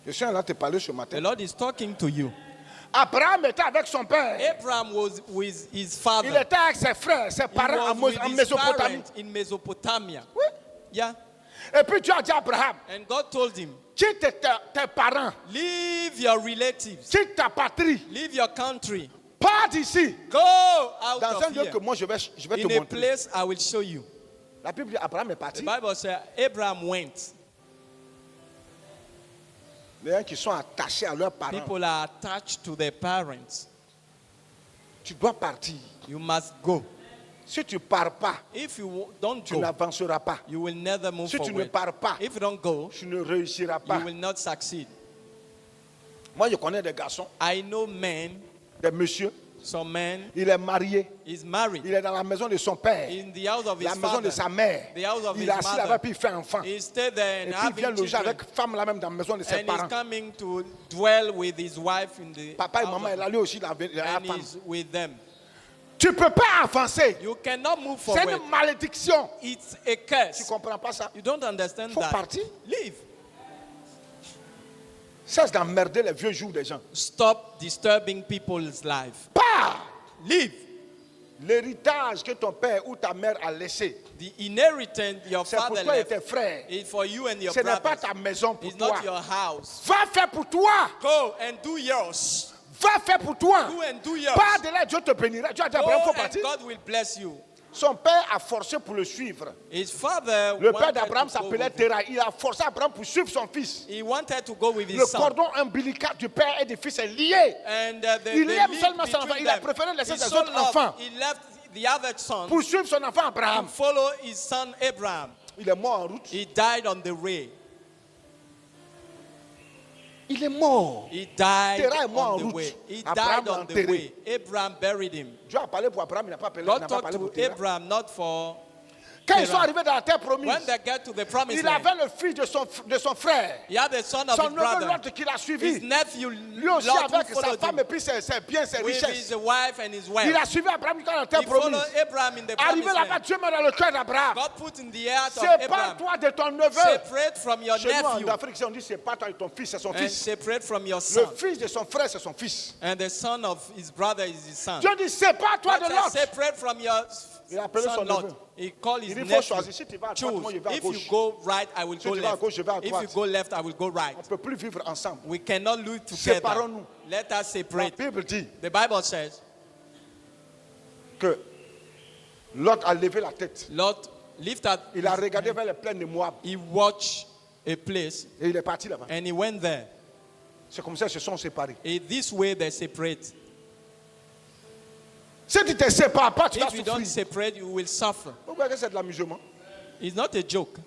Je suis là te parler ce The matin. Lord is talking to you. Abraham était avec son père. Abraham was with his Il father. était avec ses frères, ses He parents was with en his Mésopotamie. parents in Mesopotamia. Oui. Yeah. Et puis Dieu a dit à Abraham, And God told him, quitte tes parents, leave your relatives, quitte ta patrie, leave your country, pars d'ici. go out Dans un of lieu here. que moi je vais In te a montrer. place I will show you. La Bible dit Abraham est The parti. Bible says Abraham went. Les gens qui sont attachés à leurs parents. People are attached to their parents. Tu dois partir. You must go. Si tu ne pars pas, If you don't tu go, n'avanceras pas. you will never move Si tu ne forward. pars pas, If you don't go, tu ne réussiras pas. you will not succeed. Moi, je connais des garçons, I know men, des messieurs. some men, Il est marié. is married Il est dans la maison de son père. in the house of his La maison de father. sa mère. The house of Il his est assis mother. là-bas puis il fait enfant. He stayed there Et and puis il vient having loger children. avec femme là même dans la maison de ses And parents. he's coming to dwell with his wife in the Papa et house maman, of- elle a lui aussi la and femme. he's with them. Tu ne peux pas avancer. You cannot move C'est forward. une malédiction. It's a Tu ne curse. comprends pas ça? You don't understand Faut that. partir. Leave. Cesse d'emmerder les vieux jours des gens. Stop disturbing people's life. Pars. Leave. L'héritage que ton père ou ta mère a laissé, The inheritance your c'est pour father toi et left tes frères. is for you and your Ce n'est pas brothers. ta maison pour It's toi. not your house. Va faire pour toi. Go and do yours. Va faire pour toi. Go and do yours. Pas de là, Dieu te bénira. Dieu a dit à Abraham, il Go faut and partir. God will bless you. Son père a forcé pour le suivre. His father Le père wanted d'Abraham to go s'appelait with him. Terah. Il a forcé Abraham pour suivre son fils. He wanted to go with his Le son. cordon ombilical du père et du fils est lié. And Il the aime link seulement son between enfant. Il a them. préféré laisser He ses so autres loved- enfants He left the other son pour suivre son enfant to Abraham. follow his son Abraham. Il est mort en route. He died on the way. Il est mort. He died Terah est mort en on the route. way. He Abraham died l'a on the enterré. way. Abraham buried him. Dieu a parlé pour Abraham, il n'a pas parlé, il God n'a pas talked parlé pour to Terah. Abraham not for Quand ils sont Terah. arrivés dans la terre promise, When they get to the promised il land. avait le fils de son frère. He had the son of Son his neveu brother. l'autre qui l'a His suivi. nephew Lui aussi Lot avec who sa followed femme him et puis ses biens, ses with richesses. his wife and his Il wife. a suivi Abraham jusqu'à la terre He followed promise. Abraham in the Arrivé promised là-bas, land. Dieu met dans le cœur d'Abraham. God put in the heart of Abraham. Sépare-toi de ton neveu. Separate from your Chez nous, nephew en Afrique, on dit sépare-toi de ton fils, c'est son and fils. separate from your Le son. fils de son frère, c'est son fils. And the son of his brother is his son. Dieu dit sépare-toi God de said, l'autre. separate from your Il a appelé son son neveu. Lot. He called his Il dit, il faut nephew. choisir. Si tu vas à droite, moi je vais à Choose. If you gauche. go right, I will Si go tu vas à left. gauche, je vais à If you droite. go left, I will go right. On ne peut plus vivre ensemble. We cannot live together. Séparons-nous. Let us La separate. Bible dit The Bible says, que Lot a levé la tête. Lot lifted Il a his regardé hand. vers les plaines de Moab He watched a place et il est parti là-bas. and he went there. C'est comme ça qu'ils se sont séparés. In this way, they separate. Si tu ne te sépares pas, tu vas If you don't souffrir. separate, you will suffer. Vous voyez que c'est de l'amusement. It's not a joke.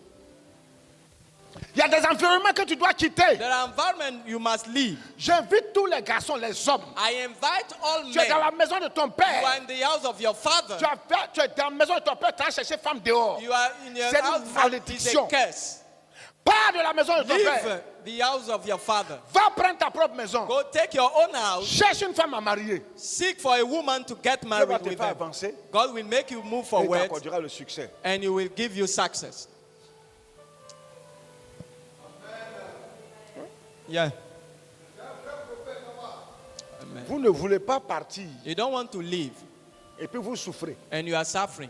Il y a des environnements que tu dois quitter. There are environments you must leave. J'invite tous les garçons, les hommes. I invite all Tu es dans men. la maison de ton You père. are in the house of your father. Tu es dans la maison de ton père, tu as cherché femme dehors. You are in your C'est une house. It's a malédiction. curse. Pars de la maison de ton Leave père. the house of your father. Va prendre ta propre maison. Go take your own house. Cherche une femme à marier. Seek for a woman to get Dieu va married te with faire them. avancer God will make you move et forward t'accordera le succès. and He will give you success. Yeah. Amen. Vous ne voulez pas partir You don't want to leave et puis vous souffrez. and you are suffering.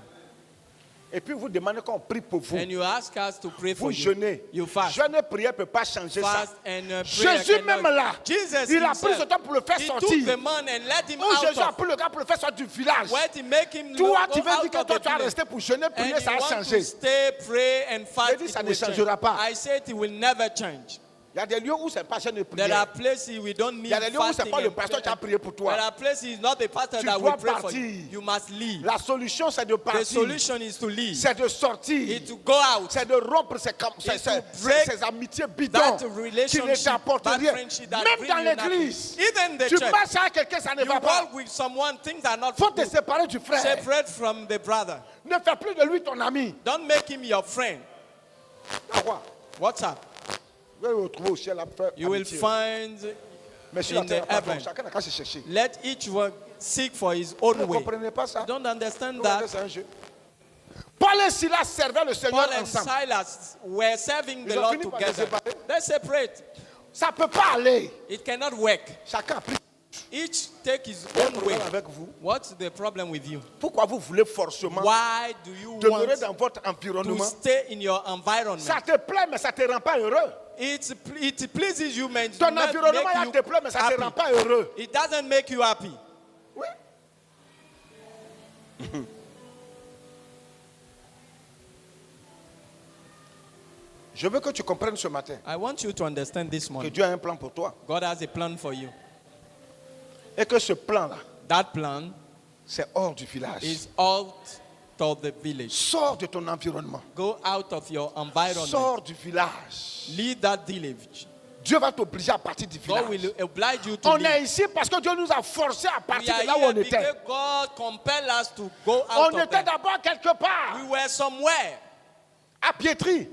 Et puis vous demandez qu'on prie pour vous. and you ask us to pray for Vous you. jeûnez. You fast. Jeûne et prière ne peut pas changer ça. Fast and prayer Jésus cannot- même là, Jesus il a pris himself, ce temps pour le faire he took sortir. the man and let him Où Jésus a out pris le gars pour le faire sortir du village. of. Where to make him Toi, go tu veux out dire que of toi, the tu vas village. rester pour jeûner, prier, And ça you a want changé. to stay, pray and fast. J'ai dit, ça it ne will change. changera pas. I said it will never change. Il y a des lieux où c'est pas jeûne et There prière. are places we don't Il need y a des lieux où c'est fasting pas le and pasteur qui a prayer. prié pour There toi. are places it's not the pastor Tu that dois will pray for you. partir. You must leave. La solution, c'est de The partir. solution is to leave. C'est de sortir. Is to go out. C'est de rompre ces break amitiés bidons That qui ne relationship, t'apportent that rien. friendship that Même bring dans you nothing. l'église, Even the tu church. marches avec quelqu'un, ça ne You va pas. walk with someone, things are not Il faut te good. séparer du frère. Separate from the brother. Ne fais plus de lui ton ami. Don't make him your friend. Pourquoi? What's up? Vous allez retrouver au ciel après. You will amitié. find, Mais sur la in terre, the pas bon. heaven. Chacun n'a qu'à se chercher. let each one seek for his Vous own ne way. comprenez pas ça? Don't understand Regardez, that. c'est un jeu. Paul et Silas servaient le Seigneur Paul and ensemble. Silas were serving the Ils ont Lord fini par les together. séparer. They separate. Ça ne peut pas aller. It cannot work. Chacun a pris. Each take his Quel own way. problème avec vous? What's the problem with you? Pourquoi vous voulez forcément Why do you demeurer want dans votre to environnement? stay in your environment? Ça te plaît, mais ça ne te rend pas heureux. It pleases you, man. Ton Not environnement, make il you te plaît, mais ça ne te rend happy. pas heureux. It doesn't make you happy. Oui. Je veux que tu comprennes ce matin I want you to understand this que morning. Dieu a un plan pour toi. God has a plan for you. Et que ce plan-là, That plan c'est hors du village. is out of the village. Sors de ton environnement. Go out of your environment. Sors du village. Leave that village. Dieu va t'obliger à partir du God village. will oblige you to On leave. est ici parce que Dieu nous a forcés à We partir are de là où here on était. because God compelled us to go out On of était there. d'abord quelque part, We were somewhere à Piétrie.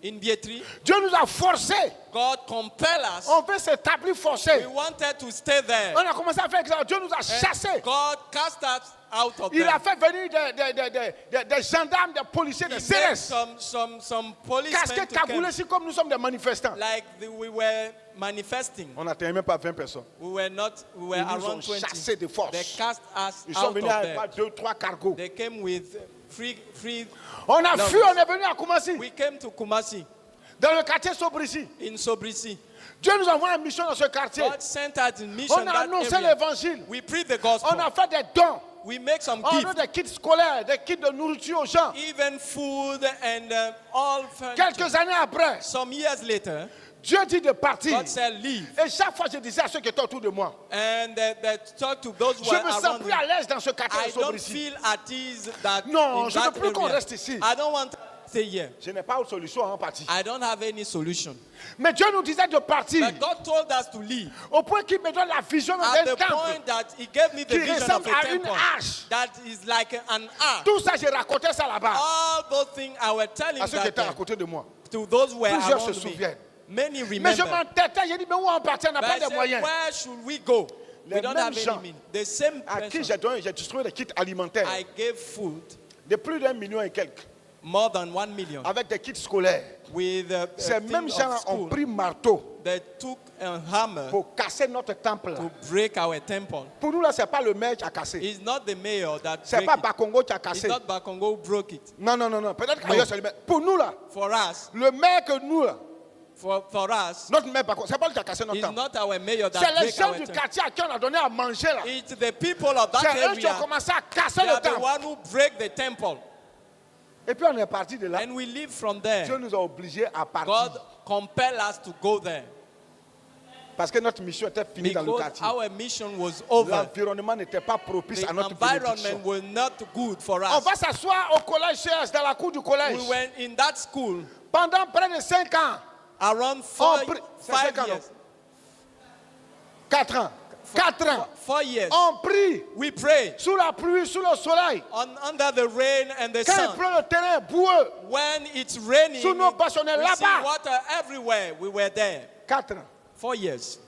in Bietri. Dieu nous a forcés. God compelled us. On veut s'établir forcés. We wanted to stay there. On a commencé à faire ça. Dieu nous a And chassés. God cast us out of Il there. a fait venir des gendarmes, des policiers, des He made CRS. some policemen Casqués, to come, cagoulés, ici comme nous sommes des manifestants. like we were manifesting. On n'atteignait même pas 20 personnes. We were Ils nous ont around 20. chassés de force. They cast us Ils sont out venus of avec there. 2 ou 3 cargos. They came with free. On a No. fui, on est venu à Koumassi, We came to Kumasi dans le quartier Sobrici. in Sobrisi. Dieu nous a envoyé une mission dans ce quartier. God sent us in mission On a that annoncé area. l'évangile. We preach the gospel. On a fait des dons. We make some On gifts, donne des kits scolaires, des kits de nourriture aux gens. even food and all furniture. Quelques années après, Some years later, Dieu dit de partir. God said, leave. Et chaque fois, je disais à ceux qui étaient autour de moi, And they talk to those who je are me sens around plus me. à l'aise dans ce quartier I de don't Sobrici. feel at ease that Non, in je ne that veux plus qu'on area. reste ici. I don't want to stay here. Je n'ai pas de solution en partie. I don't have any solution. Mais Dieu nous disait de partir. But God told us to leave. Au point qu'il me donne la vision At d'un the temple. point that He gave me the Qui vision of ressemble a à une temple hache. that is like an ark. Tout ça, j'ai raconté ça là-bas. All those things I was telling À ceux qui that étaient à time côté de moi. to those who were Plusieurs se around me. souviennent. Many Mais je remember. m'entêtais, j'ai dit, mais où on partit, on n'a But pas I de said, moyens. where should we go? Les We don't mêmes have any gens means. The same À qui person. j'ai distribué des kits alimentaires I gave food de plus d'1 million et quelques, more than 1 million avec des kits scolaires. with Ces thing mêmes of gens ont school. pris marteau They took a hammer pour casser notre temple. to break our temple. Pour nous, là, ce n'est pas le maire qui a cassé. It's not the mayor that Ce n'est broke pas it. Bakongo qui a It's cassé. not Bakongo who broke it. Non, non, non, non. Peut-être qu'ailleurs, c'est le maire. Pour nous, là, For us, le maire que nous, là, for us, notre maire Bakongo, ce n'est pas lui qui a cassé notre it's temple. not our mayor C'est that les break gens our du temple. quartier à qui on a donné à manger, là. It's the people of that C'est eux qui ont area. commencé à casser They le are the temple. one who break the temple. Et puis, on est parti de là. And we live from Dieu there. nous a obligés à partir. God compelled us to go there Parce que notre mission était finie dans le because quartier. our mission was over. L'environnement n'était pas propice The à notre environment bénédiction. was not good for On us. va s'asseoir au collège CS, dans la cour du collège. We went in that school Pendant près de 5 ans, around c'est 5 ans, 5 years. 4 ans. 4 ans. 4 years. On prie We prayed sous la pluie, sous le soleil. under the rain and the Quand il sun. pleut, le terrain est boueux. When it's raining, Sous nos bâches, on est we see là-bas. water everywhere. We were there. 4 ans. 4 years.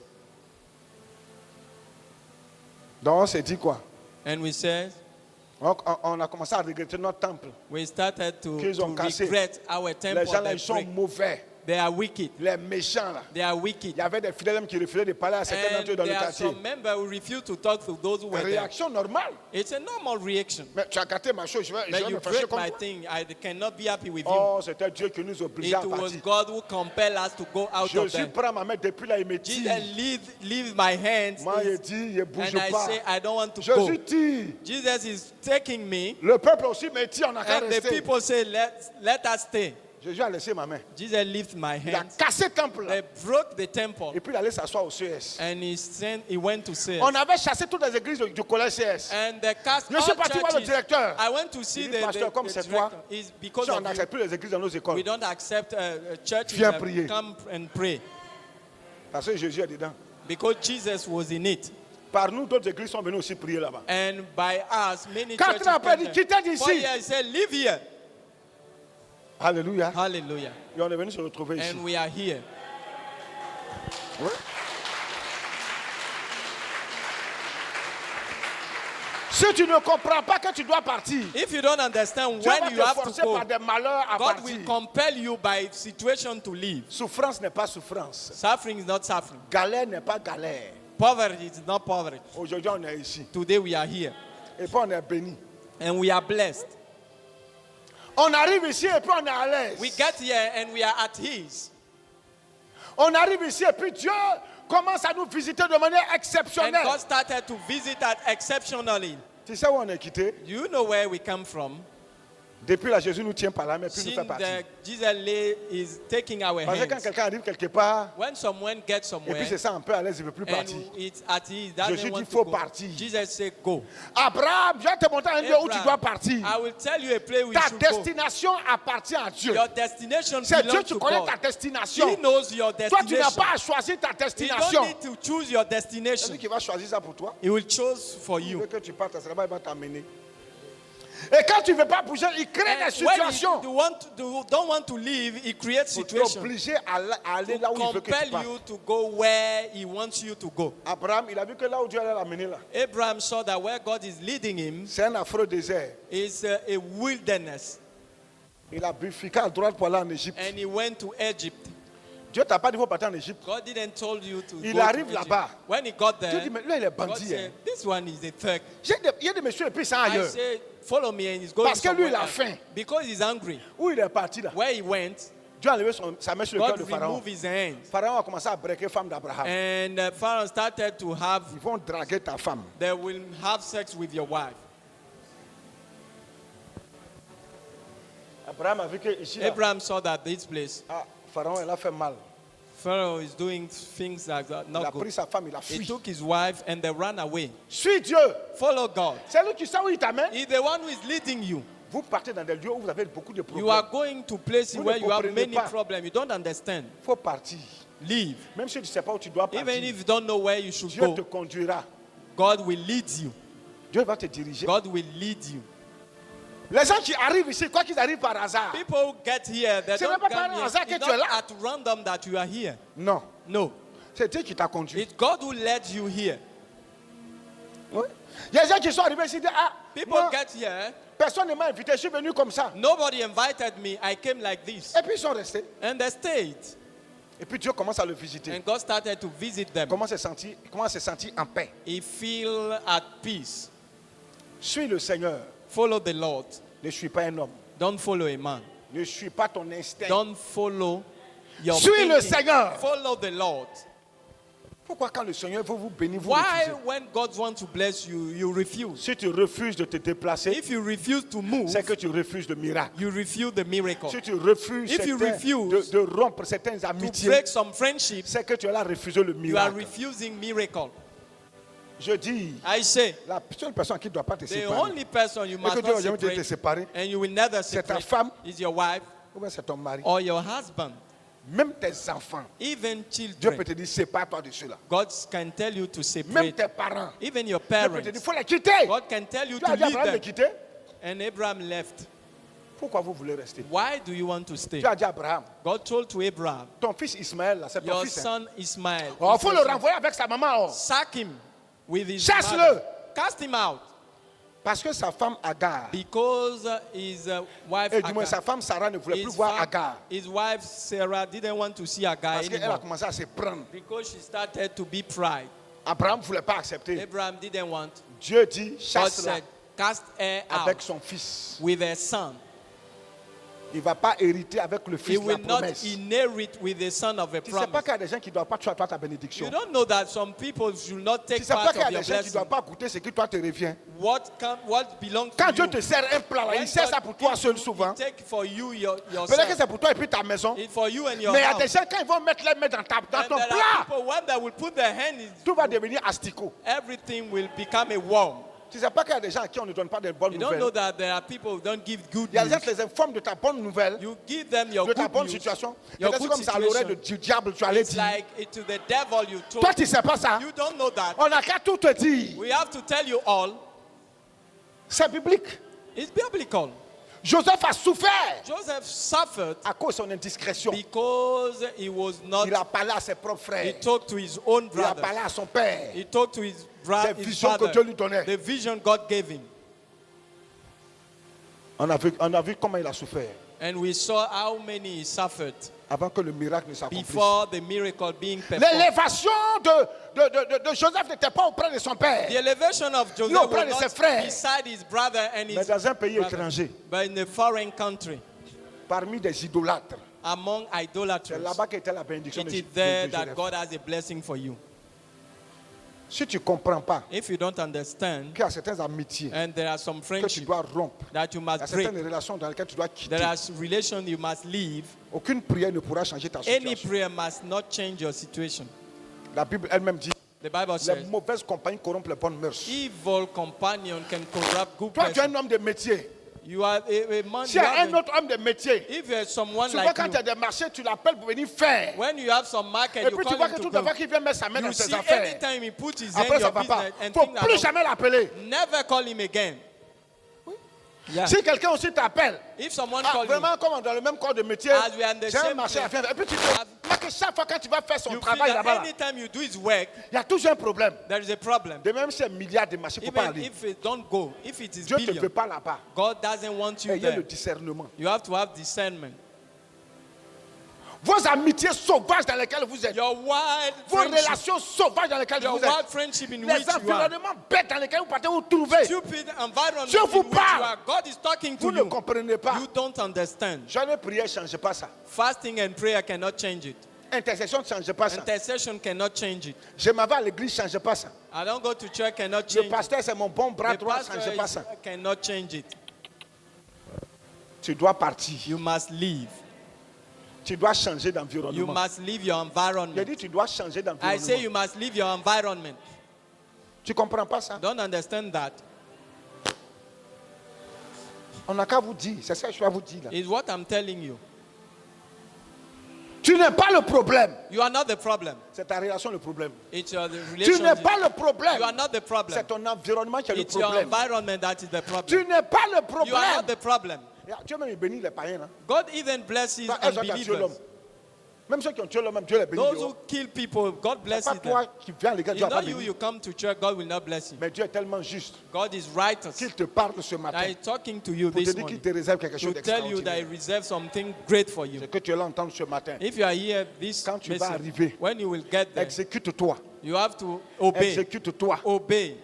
Donc on s'est dit quoi? And we said, On a commencé à regretter notre temple. we started to Qu'ils ont cassé. regret our temple. Les gens là, they ils sont break. mauvais. They are wicked. Les méchants là. They are wicked. Il y avait des fidèles qui refusaient de parler à certains d'entre eux And dans le there are quartier. some members who refuse to talk to those who were there. Réaction normale. It's a normal reaction. Mais tu as gâté ma chose, je vais But me you fâcher break comme my toi. thing. I cannot be happy with you. Oh, c'était Dieu qui nous obligeait à It was partir. God who compelled us to go out of Jésus them. prend ma main depuis là, il me tire. Jesus leave my hands. Moi, il dit, il ne bouge And I pas. say, I don't want to Jésus go. tire. Jesus is taking me. Le peuple aussi me tire, on n'a qu'à And the rester. people say, let us stay. Jésus a laissé ma main. Jesus lifted my Il a hands. cassé le temple là. They broke the temple. Et puis il allait s'asseoir au CS. And he went to say. On avait chassé toutes les églises du collège CS. And the cast Je suis all parti voir le churches. directeur. I went to see Il dit, the pasteur, comme c'est toi, director. It's because Si on of you. n'accepte plus les églises dans nos écoles. We don't accept churches Viens that prier. come and pray. Parce que Jésus est dedans. Because Jesus was in it. Par nous, d'autres églises sont venues aussi prier là-bas. And by us, many 4 churches ans après, came il dit, there. quittez d'ici. 4 years, he said, live here. Alléluia. Hallelujah. Et on est venu se retrouver ici. And we are here. Ouais. Si tu ne comprends pas que tu dois partir, If you don't understand Dieu va when you te have to forcer go, par des malheurs à God partir. will compel you by situation to leave. Souffrance n'est pas souffrance. Suffering is not suffering. Galère n'est pas galère. Poverty is not poverty. Aujourd'hui, on est ici. Today we are here. Et puis on est béni. And we are blessed. On arrive ici et puis on est à l'aise. We get here and we are at ease. On arrive ici et puis Dieu commence à nous visiter de manière And exceptionnelle. God started to visit us exceptionally. Tu sais où on est quitté? Do you know where we come from? Depuis là, Jésus nous tient par la main puis nous Since fait partir. Jesus is taking our Parce que quand hands. quelqu'un arrive quelque part When someone gets et puis somewhere c'est ça un peu à l'aise, il ne veut plus and partir. it's at ease, Jésus doesn't dit, want faut to go. partir. Jesus said, go. Abraham, je vais te montrer un lieu où tu Abraham, dois partir. I will tell you a place where Ta you should go. destination appartient à Dieu. Your destination C'est Dieu belongs qui to connaît God. ta destination. He knows your Toi, tu n'as destination. pas à choisir ta You destination. don't need to choose your C'est destination. lui qui va choisir ça pour toi. He will choose for Il you. veut que tu partes, ça va t'amener. Et quand tu ne veux pas bouger, il crée des And when situations. you don't want to leave, he creates Pour situations t'obliger à aller là où il veut que tu compel partes. you to go where he wants you to go. Abraham, il a vu que là où Dieu allait l'amener là, Abraham saw that where God is leading him c'est un affreux désert. is a wilderness, Il a bifurqué à droite pour aller en Égypte. and he went to Egypt. Dieu t'a pas dit qu'il faut partir en Égypte. God didn't told you to Il go arrive to Egypt. là-bas. When he got Dieu there, dit, mais là il est God bandit. said, this one is a thug. Il y a des messieurs et puis ça I ailleurs. said, follow me, and he's going Parce que lui, somewhere il a else. faim. Because he's hungry. Où il est parti là? Where he went, Dieu a levé sa main sur le cœur God de Pharaon. removed his hands. Pharaon a commencé à breaker femme d'Abraham. And Pharaoh started to have, Ils vont draguer ta femme. they will have sex with your wife. Abraham a vu que ici, là, Abraham saw that this place, Pharaon, elle a fait mal. Pharaoh is doing things that are Il a not pris good. sa femme, il a He fui. took his wife and they ran away. Suis Dieu. Follow God. C'est lui qui sait où il t'amène. He's the one who is leading you. Vous partez dans des lieux où vous avez beaucoup de You are problèmes. going to places Vous where ne you have comprenez many pas. problems. You don't understand. Il faut partir. Leave. Même si tu ne sais pas où tu dois Even partir, if you don't know where you should Dieu te go, conduira. God will lead you. Dieu va te diriger. God will lead you. Les gens qui arrivent ici, quoi qu'ils arrivent par hasard. People who get here, they C'est don't même pas come par here. hasard que It's tu es not là. at random that you are here. Non. No. C'est Dieu qui t'a conduit. It's God who led you here. Oui. Il y a des gens qui sont arrivés ici et disent, People moi, get here. personne ne m'a invité, je suis venu comme ça. Nobody invited me. I came like this. Et puis ils sont restés. And they stayed. Et puis Dieu commence à le visiter. And God started to visit them. Comment se sentir en paix. He feel at peace. Suis le Seigneur. Follow the Lord. Ne suis pas un homme. Don't follow a man. Ne suis pas ton instinct. Don't follow your Suis le thinking. Seigneur. Follow the Lord. Pourquoi quand le Seigneur veut vous bénir, vous Why, refusez? when God wants to bless you, you refuse? Si tu refuses de te déplacer, If you refuse to move, c'est que tu refuses le miracle. you refuse the miracle. Si tu refuses If you certains- refuse de rompre certaines To amitiés, break some friendships, c'est que tu as refusé le you are miracle. refusing miracle. Je dis, I say, la seule personne qui ne doit pas te the séparer, only person you et must que Dieu not va jamais te separate, séparer, and you will never c'est ta separate, femme is your wife ou bien c'est ton mari. or your husband. Même tes enfants, Even Dieu peut children, te dire, sépare-toi de ceux-là. God can tell you to Même separate. tes parents, Even your Dieu peut te dire, parents, il faut les quitter. God can tell you Tu to as dit à leave Abraham de them. quitter. And Abraham left. Pourquoi vous voulez rester? Why do you want to stay? Tu as dit à Abraham, God told to Abraham, ton fils Ismaël, là, c'est ton your fils. hein. son Ismail, Oh, il is faut your le son. renvoyer avec sa maman. Oh. Sack him with his Chasse-le. mother. Cast him out. Parce que sa femme Agar, Because his wife et du moins sa Agar, femme Sarah ne voulait plus voir Agar. his wife Sarah didn't want to see Agar Parce qu'elle a anymore. commencé à se prendre. Because she started to be pride. Abraham ne voulait pas accepter. Abraham didn't want. Dieu dit, God chasse-la said, cast her avec out son fils. with her son. Il ne va pas hériter avec le He fils de la will not promesse. inherit with the son of a Tu ne sais pas promise. qu'il y a des gens qui ne doivent pas tuer à toi ta bénédiction. You don't know that some people should not Tu take ne sais pas part qu'il y a of your des gens qui ne blessing. doivent pas goûter ce qui toi te revient. What belongs Quand to Dieu you. te sert un plat, là, When il sert ça God pour toi gives seul you, souvent. he take for you yourself. Peut-être que c'est pour toi et puis ta maison. It's for you and your Mais il y a des house. gens, quand ils vont mettre les mains dans And ton there are plat, people when they will put their hand in, tout va devenir asticot. everything will become a worm. Tu ne sais pas qu'il y a des gens à qui on ne donne pas de bonnes You don't know nouvelles. that there are people who don't give good Il y a des gens news. qui les informent de ta bonne nouvelle, You give them your de ta good bonne news. situation. Your Peut-être good comme ça à l'oreille situation. du diable, tu allais It's dire. like to the devil you told. Toi, tu ne sais pas ça. You don't know that. On n'a qu'à tout te dire. We have to tell you all. C'est biblique. It's biblical. Joseph a souffert Joseph suffered à cause de son indiscrétion. because he was not. Il a parlé à ses propres He frères. talked to his own Il a brothers. parlé à son père. He talked to his brother. Des visions que Dieu lui donnait. The vision God gave him. On a vu comment il a souffert And we saw how many he suffered avant que le miracle ne s'accomplisse. before the miracle being performed. L'élévation de Joseph n'était pas auprès de son père, The elevation of Joseph Non, auprès de was ses not frères. beside his brother and mais his dans un pays brother, étranger, but in a foreign country, parmi des idolâtres. among C'est idolaters. là-bas qu'était la bénédiction It de is there de that Joseph. God has a blessing for you. Si tu ne comprends pas If you don't understand, qu'il y a certaines amitiés and there are some que tu friendships dois rompre, that you il y a must certaines break, relations dans lesquelles tu dois quitter, there are relations you must leave. aucune prière ne pourra changer ta Any situation. prayer must not change your situation. La Bible elle-même dit, The Bible les says, mauvaises compagnies corrompent les bonnes mœurs. evil companion can corrupt good Toi, tu es person. un homme de métier. You are a man. S'il y a un autre homme de métier, If there's someone souvent like quand you, tu as des marchés, tu l'appelles pour venir faire. when you have some market, Et you puis tu call vois him que to tout go. le temps qu'il vient mettre sa main You dans ses see, affaires. anytime he puts his hand Après, in ça your ne va pas. business Il and ne faut things are plus not- jamais l'appeler. never call him again. Yeah. Si quelqu'un aussi t'appelle, If someone ah, calls vraiment comme dans le même corps de métier, As we are in the j'ai un same marché à place. faire. Et puis tu vois que chaque fois quand tu vas faire son you, you travail feel that là-bas, là, anytime you do his work, il y a toujours un problème. there is a problem. De même si un milliard de marchés, il ne faut pas Even aller. if it don't go, if it is Dieu ne te veut billion, pas là-bas. God doesn't want you Ayez le there. discernement. You have to have discernment. Vos amitiés sauvages dans lesquelles vous êtes, Your wild vos friendship, relations sauvages dans lesquelles your vous êtes, wild friendship in les which you are, environnements bêtes dans lesquels vous partez vous trouver, stupid environment Dieu in vous which you parle. are, God is talking to vous ne you. comprenez pas. You don't understand. Jamais prière ne change pas ça. Fasting and prayer cannot change it. Intercession ne change pas ça. Intercession cannot change it. Je m'en vais à l'église, ne change pas ça. I don't go to church cannot Le change it. pasteur, c'est mon bon bras The droit, ne pastor change pas ça. cannot change it. Tu dois partir. You must leave. Tu dois changer You d'environnement. must leave your J'ai environment. dit, tu dois changer I say d'environnement. you must leave your environment. Tu comprends pas ça? Don't understand that. On n'a qu'à vous dire. C'est ça que je dois vous dire là. It's what I'm telling you. Tu n'es pas le problème. You are not the problem. C'est ta relation le problème. It's your Tu relationship. n'es pas le problème. You are not the problem. C'est ton environnement qui est le It's your problème. environment that is the Tu problem. n'es pas le You are not problème. the problem. Dieu même il bénit les païens. Hein. God even blesses Toi, eux autres qui ont tué l'homme. unbelievers. Même ceux qui ont tué l'homme, même Dieu les bénit. Those who kill people, God C'est blesses pas them. toi qui viens à l'église, Dieu It's n'a pas not you, béni. you come to church, God will not bless you. Mais Dieu est tellement juste God is righteous. qu'il te parle ce matin That is talking to you pour te this dire qu'il morning. te réserve quelque chose To tell you that He d'extraordinaire. reserves something great for you. C'est que tu es là entendre ce matin. If you are here this Quand tu vas message, arriver, when you will get there, exécute-toi. you have to obey. Exécute-toi. Obey.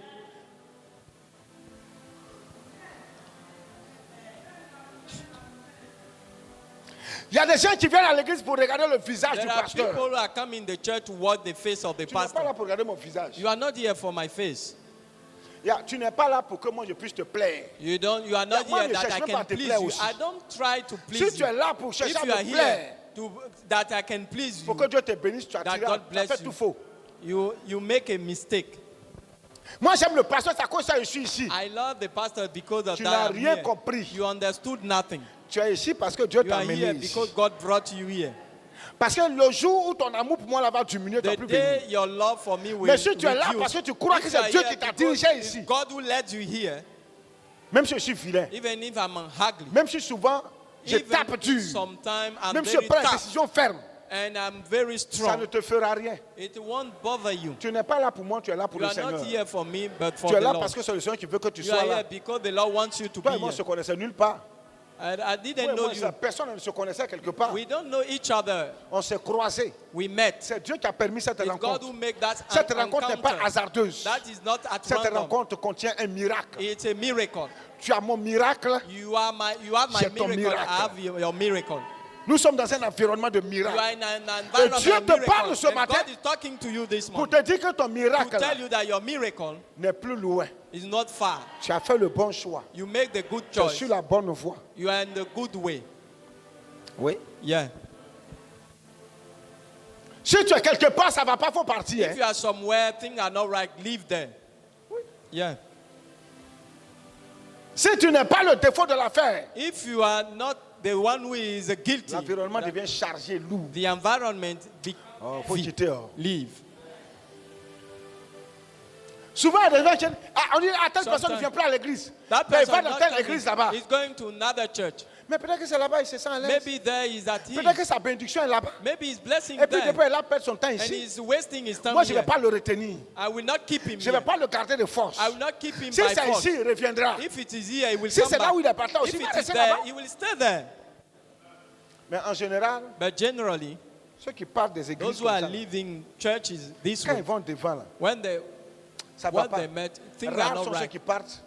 Il y a des gens qui viennent à l'église pour regarder le visage du There are pasteur. people who are coming to church to watch the face of the Tu n'es pas là pastor. pour regarder mon visage. You are not here for my face. Tu n'es pas là pour que moi je puisse te plaire. You are not moi, here je that cherche I même pas can à te please plaire you. aussi. I don't try to Si please tu you. es là pour chercher If à you are me here plaire, that I can please pour you, que Dieu te bénisse, tu as that tiré, God tu as bless fait tout you, faux. you make a mistake. Moi j'aime le pasteur, c'est à cause de ça que je suis ici. I love the pastor because of Tu that. n'as I'm rien here. compris. You understood nothing. Tu es ici parce que Dieu You t'a are amené here ici. because God brought you here. Parce que le jour où ton amour pour moi là va diminuer, tu The vas plus venir. day your love for me will Mais si tu es là reduce, parce que tu crois que if you c'est are Dieu here qui t'a because dirigé it's ici, God who led you here, même si je suis vilain, even if I'm ugly, même si souvent je even tape dur, sometimes I'm même si je very prends une tough, décision ferme, and I'm very ça strong, ne te fera rien. it won't bother you. Tu n'es pas là pour moi, tu es là pour You le are not Seigneur. here for me, but for Tu es the là Lord. parce que c'est le Seigneur qui veut que tu You sois are là. here because the Lord wants you to be Toi et moi, on ne here. se connaissait nulle part. I Toi didn't et know moi, you. personne ne se connaissait quelque part. We don't know each other. On s'est croisés. We met. C'est Dieu qui a permis cette It's God rencontre. who made that Cette rencontre n'est pas encounter. hasardeuse. That is not at Cette random. rencontre contient un miracle. It's a miracle. Tu as mon miracle. You have my J'ai ton miracle. miracle. I have your miracle. Nous sommes dans un environnement de You are miracle. in an environment Dieu of te parle miracle. ce And matin God is talking to you this pour morning te dire que ton to miracle tell you that your miracle n'est plus loin. is not far. Tu as fait le bon choix. You make the good Tu es choice. sur la bonne voie. You are in the good way. Oui. Yeah. Si tu es quelque part, ça ne va pas, faut partir. If you are somewhere, things are not right, leave there. Yeah. Si tu n'es pas le défaut de l'affaire, If you are not the one who is guilty, l'environnement devient chargé, lourd. the environment Oh, faut quitter. Oh. leave. Souvent, il y a des gens qui disent, ah, on dit, ah, telle personne ne Sometimes- vient plus à l'église. That Mais il person va dans not telle coming. église là-bas. He's going to another church. Mais peut-être que c'est là-bas, il se sent à l'aise. Maybe there is at Peut-être que ease. sa bénédiction est là-bas. Maybe his blessing Et puis there. depuis, il a perdu son temps And ici. he's wasting his time Moi, je ne here. vais pas le retenir. I will not keep him Je ne vais here. pas le garder de force. I will not keep him Si by c'est force. ici, il reviendra. If it is here, he will Si come c'est là back. où il est parti aussi, If il va it is rester there, là-bas. he will stay there. Mais en général, But generally, ceux qui partent des églises those who comme are ça, leaving churches this quand ils way, vont devant, là, when they ça ne va what pas. they met, things are Rares not sont ceux right. qui partent.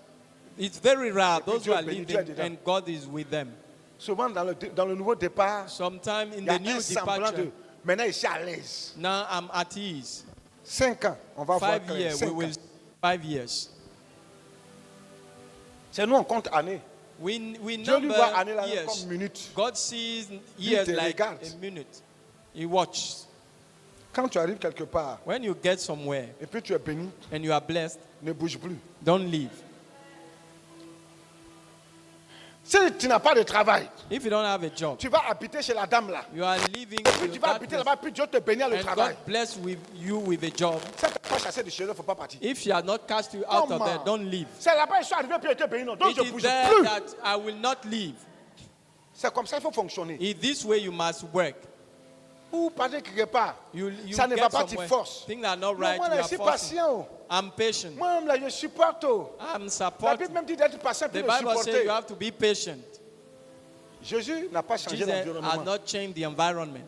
It's very rare puis those Dieu who are bénit, Dieu leaving est dedans. and God is with them. Souvent, dans le nouveau départ, Sometime in il y a the new un semblant departure, de... Maintenant, ici à l'aise. now I'm at ease. 5 ans, on va voir 5 clair. years, 5 we will. ans. 5 years. C'est nous, on compte années. We Dieu lui voit number années là years. comme minutes. God sees years te like regarde. a minute. He watches. Quand tu arrives quelque part When you get somewhere et puis tu es béni, and you are blessed, ne bouge plus. don't leave. Si tu n'as pas de travail, If you don't have a job, tu vas habiter chez la dame là. you are living Puis with tu vas that habiter person, là-bas, puis Dieu te bénit le and travail. God bless with you with a job. Si tu n'as pas chassé de chez eux, il ne faut pas partir. If she has not cast you out of Comment? there, don't leave. C'est là-bas, ils sont arrivés, puis ils étaient bénis. Non, donc It je ne is bouge there plus. that I will not leave. C'est comme ça qu'il faut fonctionner. In this way, you must work. Ou partir quelque part. You Ça ne get va pas, tu somewhere. forces. Things are not Non, right. moi, You là, are je suis forcing. patient. I'm patient. Moi-même, là, je supporte. I'm La Bible supporting. même dit d'être patient The puis de Bible says supporter. you have to be patient. Jésus n'a pas changé Jesus has l'environnement. not changed the environment.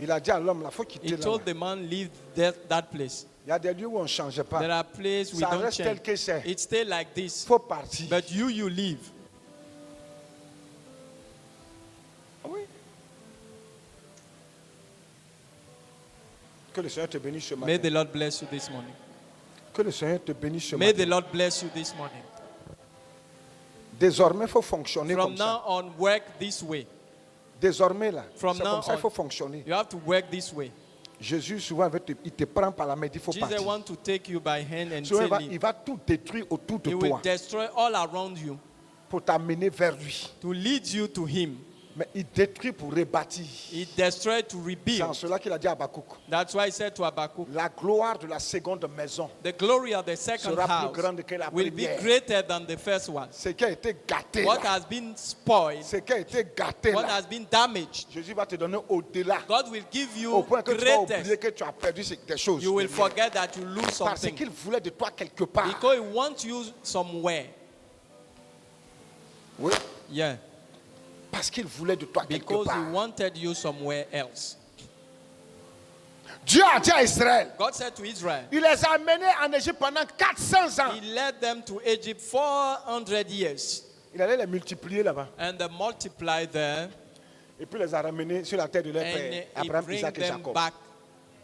Il a dit à l'homme, il faut quitter He là. told the man, leave that place. Il y a des lieux où on ne change pas. There are places we Ça don't reste tel change. que c'est. It stay like Il this. faut partir. But you leave. Oui. Que le Seigneur te bénisse ce May matin. the Lord bless you this morning. Que le Seigneur te bénisse ce May matin. the Lord bless you this morning. Désormais, il faut fonctionner From comme now ça. on, work this way. Désormais, là, From c'est now comme ça, il on. faut fonctionner. You have to work this way. Jésus, souvent, il te prend par la main, il dit, il faut Jesus partir. wants to take you by hand and Souvent, tell il you. va tout détruire autour de He will toi destroy all around you pour t'amener vers lui. to lead you to Him. Mais il détruit pour rebâtir. He destroyed to C'est en rebuild. cela qu'il a dit à Habakkuk, That's why He said to Habakkuk, la gloire de la seconde maison, the glory of the second sera plus house grande que la will be première. greater than the first one. Ce qui a été gâté, What là, has been spoiled, ce qui a été gâté, what là, has been damaged, Jésus va te donner au-delà. God will give Au you point que tu vas oublier greatest. que tu as perdu des choses. You will forget that you lose Parce something qu'il voulait de toi quelque part. because He wants you somewhere. Oui. Yeah, Parce qu'il voulait de toi quelque because He part. wanted you somewhere else. Dieu a dit à Israël, God said to Israel, il les a amenés en Égypte pendant 400 ans. He led them to Egypt 400 years Il allait les multiplier là-bas. and they multiplied there Et puis les a ramenés sur la terre de leur and père, He Abraham, bring Isaac et them Jacob. back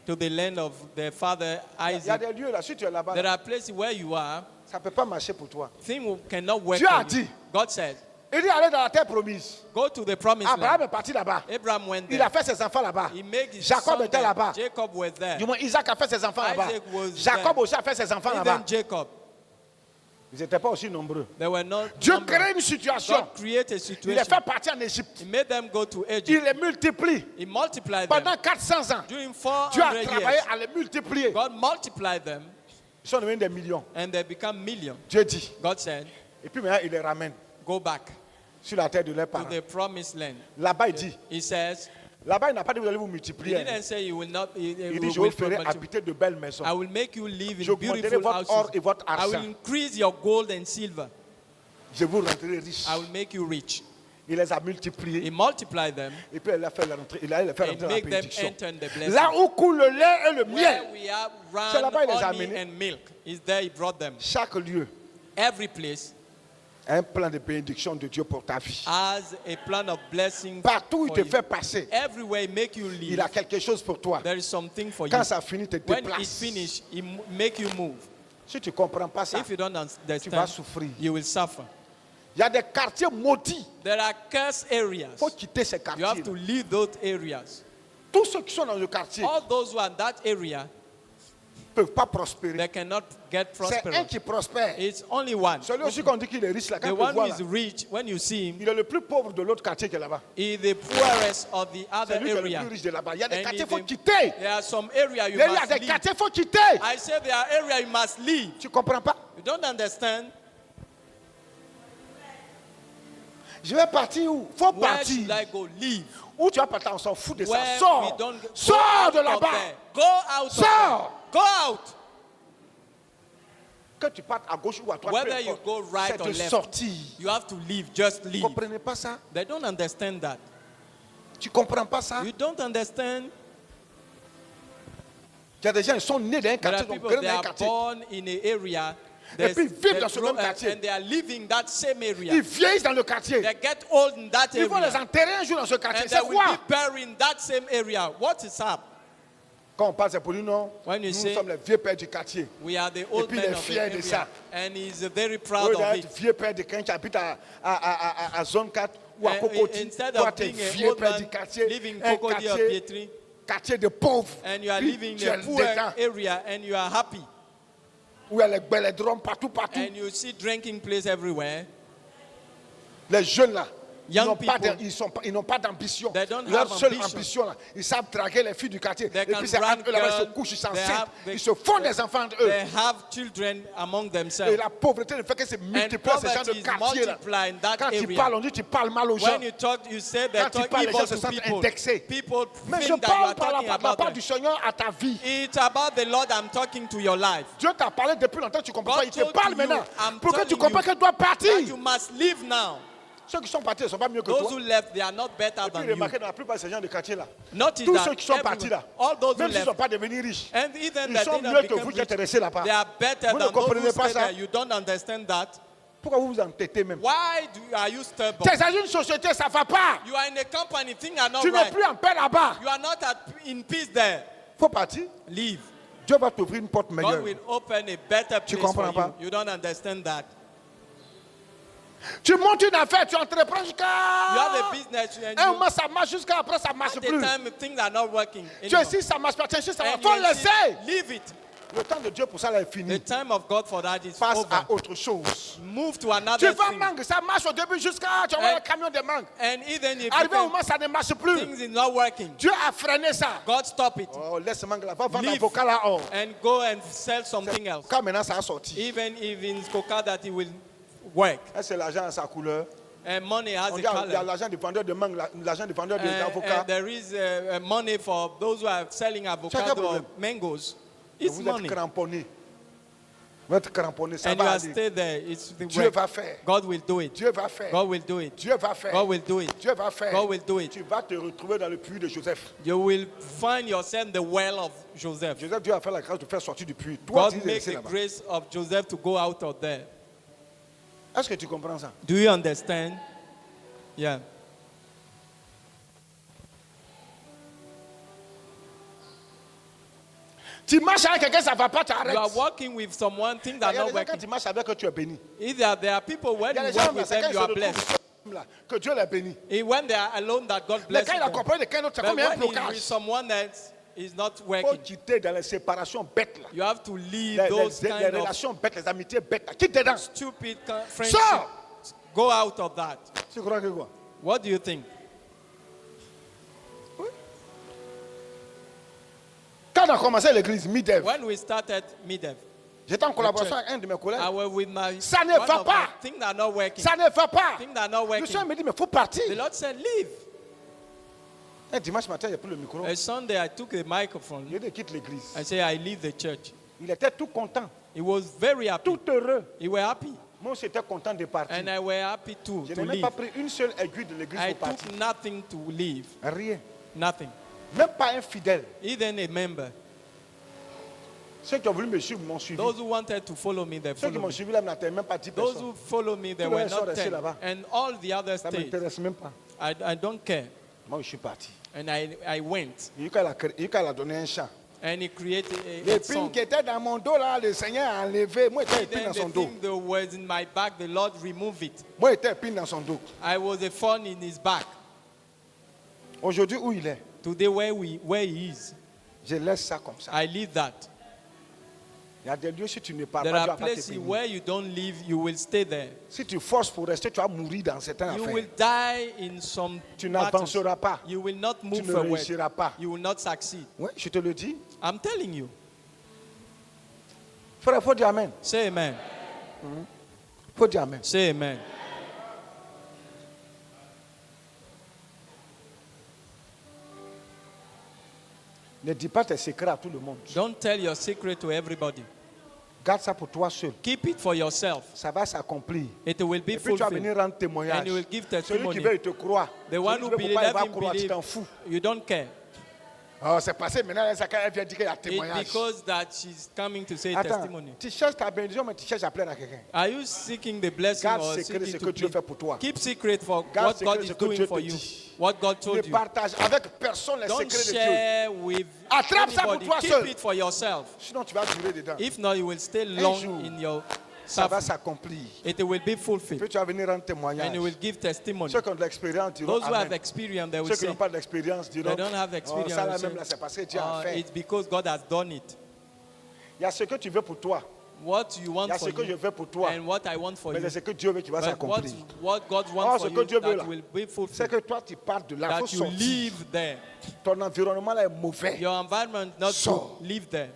to the land of their father Il y a Isaac. des lieux là, si tu es là-bas, There are places where you are, ça ne peut pas marcher pour toi. things cannot work. Dieu a for you. dit. God said, Il dit aller dans la terre promise. go to the promised Abraham land. est parti là-bas. Abraham went Il a there. fait ses enfants là-bas. He made his Jacob son était there. là-bas. Jacob was there. Du moins, Isaac a fait ses enfants là-bas. Isaac was Jacob there. aussi a fait ses enfants là-bas. Even Jacob. Ils n'étaient pas aussi nombreux. They were not. Dieu numbered. crée une situation. God created a Il les situation. fait partir en Égypte. He made them go to Egypt. Il les multiplie. He multiplied them. Pendant 400 ans, During Dieu a 400 travaillé years, à les multiplier. God multiplied them Ils sont devenus des millions. and they become millions. Dieu dit. God said, Et puis maintenant, il les ramène go back sur la terre de leurs to parents. the promised land. Là-bas, il dit, He says, Là-bas, il n'a pas dit que vous allez vous He multiplier. didn't say you will not. Il dit, je vous ferai habiter de belles maisons. I will make you live in J'augmenterai beautiful votre or et houses. votre I will argent. increase your gold and silver. Je vous rendrai riche. I will make you rich. Il les a multipliés. He multiplied them Et puis, il a fait rentrer, il a fait and rentrer dans la make them bénédiction. enter in the blessing. Là où coule le lait et le Where miel, we have C'est run là-bas, il les a honey amenés. and milk. Is there he brought them. chaque lieu Every place a un plan de bénédiction de Dieu pour ta vie. has a plan of blessing. Partout où il for te you. fait passer, Everywhere he make you il live. a quelque chose pour toi. There is something for you. Quand ça finit, te When it's déplace. finished, he make you move. Si tu ne comprends pas ça, If you don't tu vas understand, souffrir. you will suffer. Il y a des quartiers maudits. There are cursed areas. Il faut quitter ces You quartiers. have to leave those areas. Tous ceux qui sont dans le quartier All those who are in that area, ne peuvent pas prospérer. they cannot get C'est un prosperous. qui prospère. It's only one. Celui aussi qu'on dit qu'il est riche, là, quand The on le one voit, who là, is rich, when you see him, il est le plus pauvre de l'autre quartier qui est là-bas. is the poorest of the C'est other lui qui est le area. plus riche de là-bas. Il y a des And quartiers if qu'il faut they- quitter. There are some area you Il y a must des leave. quartiers qu'il faut quitter. I say there are area you must leave. Tu ne comprends pas? You don't understand? Je vais partir où? Il faut Where partir. should I go? Leave. Où tu vas partir? On s'en fout de ça. Where we Sors. don't go Sors out de of là-bas. there. Go out of Sors. there. Go out. Que tu partes à gauche ou à droite, Whether peu you importe, go right c'est or de left. sortir. You have to leave. Just Vous ne leave. comprenez pas ça? They don't understand that. Tu ne comprends pas ça? You don't understand. Il y a des gens qui sont nés dans un There are quartier, donc people, grands they dans un are quartier. born in an area. Et puis ils vivent dans ce grow- même quartier. and they are living that same area. Ils vieillissent dans le quartier. They get old in that Ils vont les area. enterrer un jour dans ce quartier. And C'est they will quoi? be buried in that same area. What is up? Quand on parle, c'est pour nous, non? When you Nous say- sommes les vieux pères du quartier. We are the old puis men il est of the fier de ça. area. And he's very Au proud lieu of d'être it. vieux père de quelqu'un qui habite à zone 4 ou à And Cocody, instead toi, of tu es being vieux an old père man du quartier, living un Cocody or quartier, Pietri, quartier de pauvres, and you are puis living tu in es a poor dedans, area and you are happy. où il y a les drômes partout. And you see drinking place everywhere. Les jeunes là, Young people, ils n'ont pas d'ambition. they don't Leur have seule ambition. ambition, là, ils savent draguer les filles du quartier. They Et puis can c'est run entre eux, là-bas, ils se girls, couchent, ils they s'enceintent. have- Ils se font des enfants de eux. They have children among Et themselves. la pauvreté ne fait que se multiplier ces gens poverty de is quartier là. multiplying that Quand tu area. parles, on dit tu parles mal aux gens. When you talk, you say they Quand tu talk parles, les gens evil se to sentent people. indexés. People Mais je think that you parle are par talking la about part them. du Seigneur à ta vie. It's about the Lord I'm talking to your life. Dieu t'a parlé depuis longtemps, tu comprends God pas. Il te told parle you, maintenant. I'm Pour que tu telling comprennes you que tu dois partir. That you must leave now. Ceux qui sont partis ne sont pas mieux que Those toi. who left, they are not better Et puis than you. remarquez dans la plupart de ces gens de quartier là. Notice Tous that ceux qui sont partis là, all those who même s'ils ne sont left, pas devenus riches, and even ils that sont they mieux don't que become vous qui rich, êtes restés là-bas. they are better Vous ne than those comprenez who pas stay ça? there. You don't understand that. Pourquoi vous vous entêtez même? Why are you stubborn? Tu es dans une société, ça ne va pas. You are in a company, things are not Tu n'es right. plus en paix là-bas. You are not in peace there. Il faut partir. Leave. Dieu va t'ouvrir une porte meilleure. God will open a better Tu place comprends for pas? you. You don't understand that. Tu montes une affaire, tu entreprends You have a jusqu'à... business and Un you, mois, ça marche, jusqu'à après, ça ne marche at the plus. time things are not working Tu es anymore. ici, ça ne marche pas. Tu es ici, ça ne And marche pas. Il you faut see, laisser. leave it. Le temps de Dieu pour ça là est The fini. time of God for that is Passe over. à autre chose. Move to Tu another vas thing. mangue, ça marche au début jusqu'à... Tu vois le camion de mangue. And even if Arrivé au you moment, ça ne marche plus. things is not working, Dieu a freiné ça. God stop it Oh, laisse mangue là. Va vendre Leave. l'avocat là. Oh. and go and sell something else. Quand maintenant ça a sorti. Even if in coca that it will work. Est-ce que c'est l'argent à sa couleur? And money has On a dit, il y a color. l'argent du vendeur de mangue, l'argent du vendeur d'avocat. And there is money for those who are selling avocado or problème. mangoes. It's Vous money. êtes cramponné. Vous êtes cramponné, ça And you va are aller. stay there. It's the Dieu work. va faire. God will do it. Dieu va faire. God will do it. Dieu va faire. God will do it. Dieu va faire. God will do it. Tu vas te retrouver dans le puits de Joseph. You will find yourself in the well of Joseph. Joseph, Dieu a fait la grâce de faire sortir du puits. Toi, God tu es make resté the là-bas. grace of Joseph to go out of there. Est-ce que tu comprends ça? Do you understand? Yeah. Tu marches avec quelqu'un, ça ne va pas, tu You arrêtes. are working with someone, things Il y are a des not gens, quand working. tu marches avec eux, tu es béni. Either there are people when Il y a you des gens, work with c'est quand them, ils you se are blessed. retrouvent là, que Dieu les bénit. And when they are alone, that God Mais bless quand il a them. compris de quelqu'un autre, c'est But comme un when he's blocage. with someone else, is not Il faut working. quitter dans les séparations bêtes là. You have to leave Les, those les kind of relations bêtes, les amitiés bêtes là. Quitte dedans. stupid friendships. Sors! Go out of that. Tu crois que quoi? What do you think? Quand on a commencé l'église, Midev, When we started Midev, j'étais en collaboration avec un de mes collègues. I was with my Ça ne one va of pas. my things are not working. Ça ne va pas. Things are not Le working. Seigneur me dit, mais il faut partir. The Lord said, leave. Un dimanche matin, il a pris le micro. A Sunday, I took the microphone. Il quitte l'église. I said, I leave the church. Il était tout content, He was very happy. tout heureux. He was happy. Moi aussi, j'étais content de partir. And I was happy too, Je to n'ai même leave. pas pris une seule aiguille de l'église I pour partir. took nothing to leave. Rien. Nothing. Même pas un fidèle. Even a member. Ceux qui ont voulu me suivre m'ont suivi. Those who wanted to follow me, they Ceux qui followed m'ont me. suivi là n'attaient même pas 10 Those personnes. who follow me, they Tous les were gens sont not restés 10. là-bas. And all the others Ça ne stayed. m'intéresse même pas. I don't care. Moi, je suis parti. And I went. Il a donné un chant. And he created a L'épine song. qui était dans mon dos là, le Seigneur a enlevé. Moi, j'étais épine Then dans the son dos. thing that was in my back, the Lord removed it. Moi, j'étais épine dans son dos. I was a thorn in his back. Aujourd'hui, où il est, Today, where he is, je laisse ça comme ça. I leave that. Il y a des lieux, si tu ne parles There pas, tu are vas pas te places bénir. where you don't live, you will stay there. Si tu forces pour rester, tu vas mourir dans certaines You affaires. will die in some Tu matters. n'avanceras pas. You will not Tu move ne forward. réussiras pas. You will not succeed. Oui, je te le dis. I'm telling you. Frère, il faut dire Amen. Say amen. Il faut dire Amen. Say amen. Ne dis pas tes secrets à tout le monde. Don't tell your secret to everybody. Garde ça pour toi seul. Keep it for yourself. Ça va s'accomplir. It will be Et puis tu vas fulfilled. venir rendre témoignage. And you will give Celui testimony. qui veut, il te croit. The one Celui who qui veut believes, pas, il va let him croire, tu believe. t'en fous. You don't care. Oh, c'est passé, maintenant elle vient dire qu'il y a It's témoignage. because that she's coming to say Attends, testimony. tu cherches ta bénédiction, mais tu cherches à plaire à quelqu'un. Are you seeking the blessing Garde or secret seeking ce to que Dieu plead? fait pour toi. Keep secret for Garde what God secret is ce que doing Dieu for te you. dit. What God Ne told you. partage avec personne les Don't secrets de Dieu. share with Attrape ça pour anybody. toi Keep seul. it for yourself. Sinon, tu vas durer dedans. If not, you will stay jour, long in your Ça va suffering. s'accomplir. It will be Puis fulfilled. tu vas venir rendre And témoignage. you will give testimony. Ceux qui ont de l'expérience diront Those who have Amen. experience, they will Ceux qui say, n'ont pas d'expérience diront they don't have oh, experience. ça là they will même là, say, c'est parce que Dieu a fait. it's because God has done it. Il y a ce que tu veux pour toi. What you Il y want a for ce que je you veux pour toi. and what I want for Mais you. c'est ce que Dieu veut qui va But s'accomplir. what God Oh, wants ce for que you, Dieu veut that là, will be c'est fulfilled. que toi tu pars de là, il faut That you sortir. live there. Ton environnement là est mauvais. Your environment not Sors. to live there.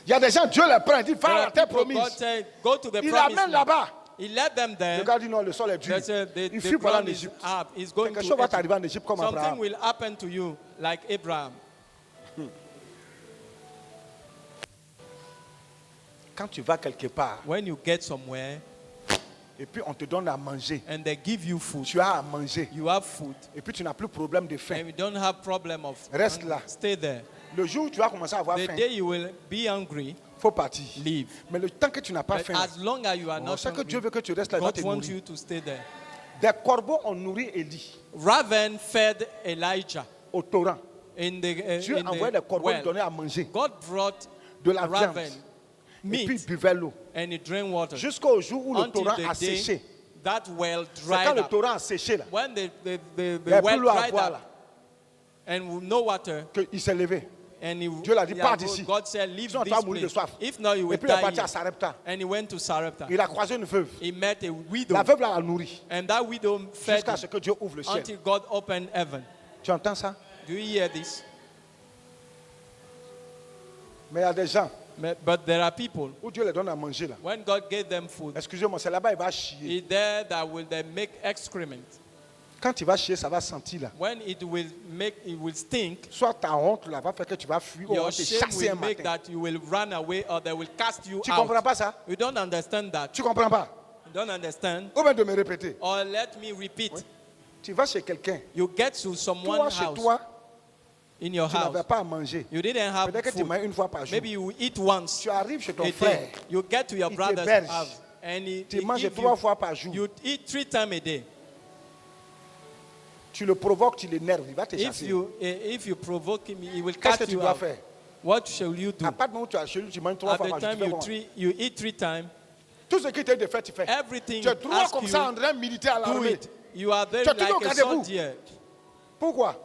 Il y a des gens, Dieu les prend, il dit, va There à are la terre people, promise. God said, go to the Il promised l'amène land. là-bas. He led them there. Le gars dit non, le sol est dur. They said, Il the fuit pour aller en ground is Égypte. up. He's going Quelque to chose va Egypt. t'arriver en Égypte comme Something Abraham. will happen to you like Abraham. Quand tu vas quelque part When you get somewhere et puis on te donne à manger, and they give you food, tu as à manger you have food, et puis tu n'as plus problème de faim. and you don't have problem of Reste hunger, là. stay there. Le jour où tu vas commencer à avoir The faim, day you will be hungry, il faut partir. leave. Mais le temps que tu n'as pas But faim, as long as you are on not sait que Dieu hungry, veut que tu restes là, il va God te wants nourrir. you to stay there. Des corbeaux ont nourri Élie Raven fed Elijah au torrent. in the, Dieu in envoyait des the corbeaux lui well. donner à manger God brought de la viande raven et puis meat il buvait l'eau. and he drank water Jusqu'au jour où le until torrent the a day séché. that well C'est dried quand le up. torrent a séché là, When the il n'y a well plus l'eau à dried boire up là, and no water, qu'il s'est levé. and he, Dieu l'a dit, yeah, pars d'ici. God said, leave Sinon tu vas this mourir de place. soif. If not, you Et will puis il est die parti à here. Sarepta. And he went to Sarepta. Il a croisé une veuve. He met a widow, La veuve là l'a nourri and that widow fed jusqu'à him ce que Dieu ouvre le ciel. until God opened heaven. Tu entends ça? Do you hear this? Mais il y a des gens But there are people, où Dieu les donne à manger là. when God gave them food, Excusez-moi, c'est là-bas il va chier. is there that will they make excrement. Quand il va chier, ça va sentir là. When it will stink, Soit ta honte là va faire que tu vas fuir ou on va your te shame chasser un will make matin. that you will run away or they will cast you Tu comprends out. pas ça? You don't understand that. Tu comprends pas? You don't understand. Ou bien de me répéter. Or let me repeat. Oui. Tu vas chez quelqu'un. You get to Toi, someone's chez house, toi, in your tu n'avais house. pas à manger. You didn't have Peut-être que tu food. manges une fois par jour. Maybe you eat once Tu arrives chez ton a frère. day. You get to your Il brother's t'héberge. house and he Tu manges give 3 fois par jour. you eat 3 times a day. Tu le provoques, tu l'énerves, il va te If chasser. you provoke him, he will Qu'est-ce que cast tu you dois out. faire? What shall you do? À partir du moment où tu as chez lui, tu manges 3 At fois the par jour. time Tu fais comment? you eat 3 times, Tout ce qui t'est de fait, tu fais. everything Tu es droit ask comme ça en you, train militaire à do l'armée. it. You are there Tu es toujours like a gardez-vous. soldier. Pourquoi?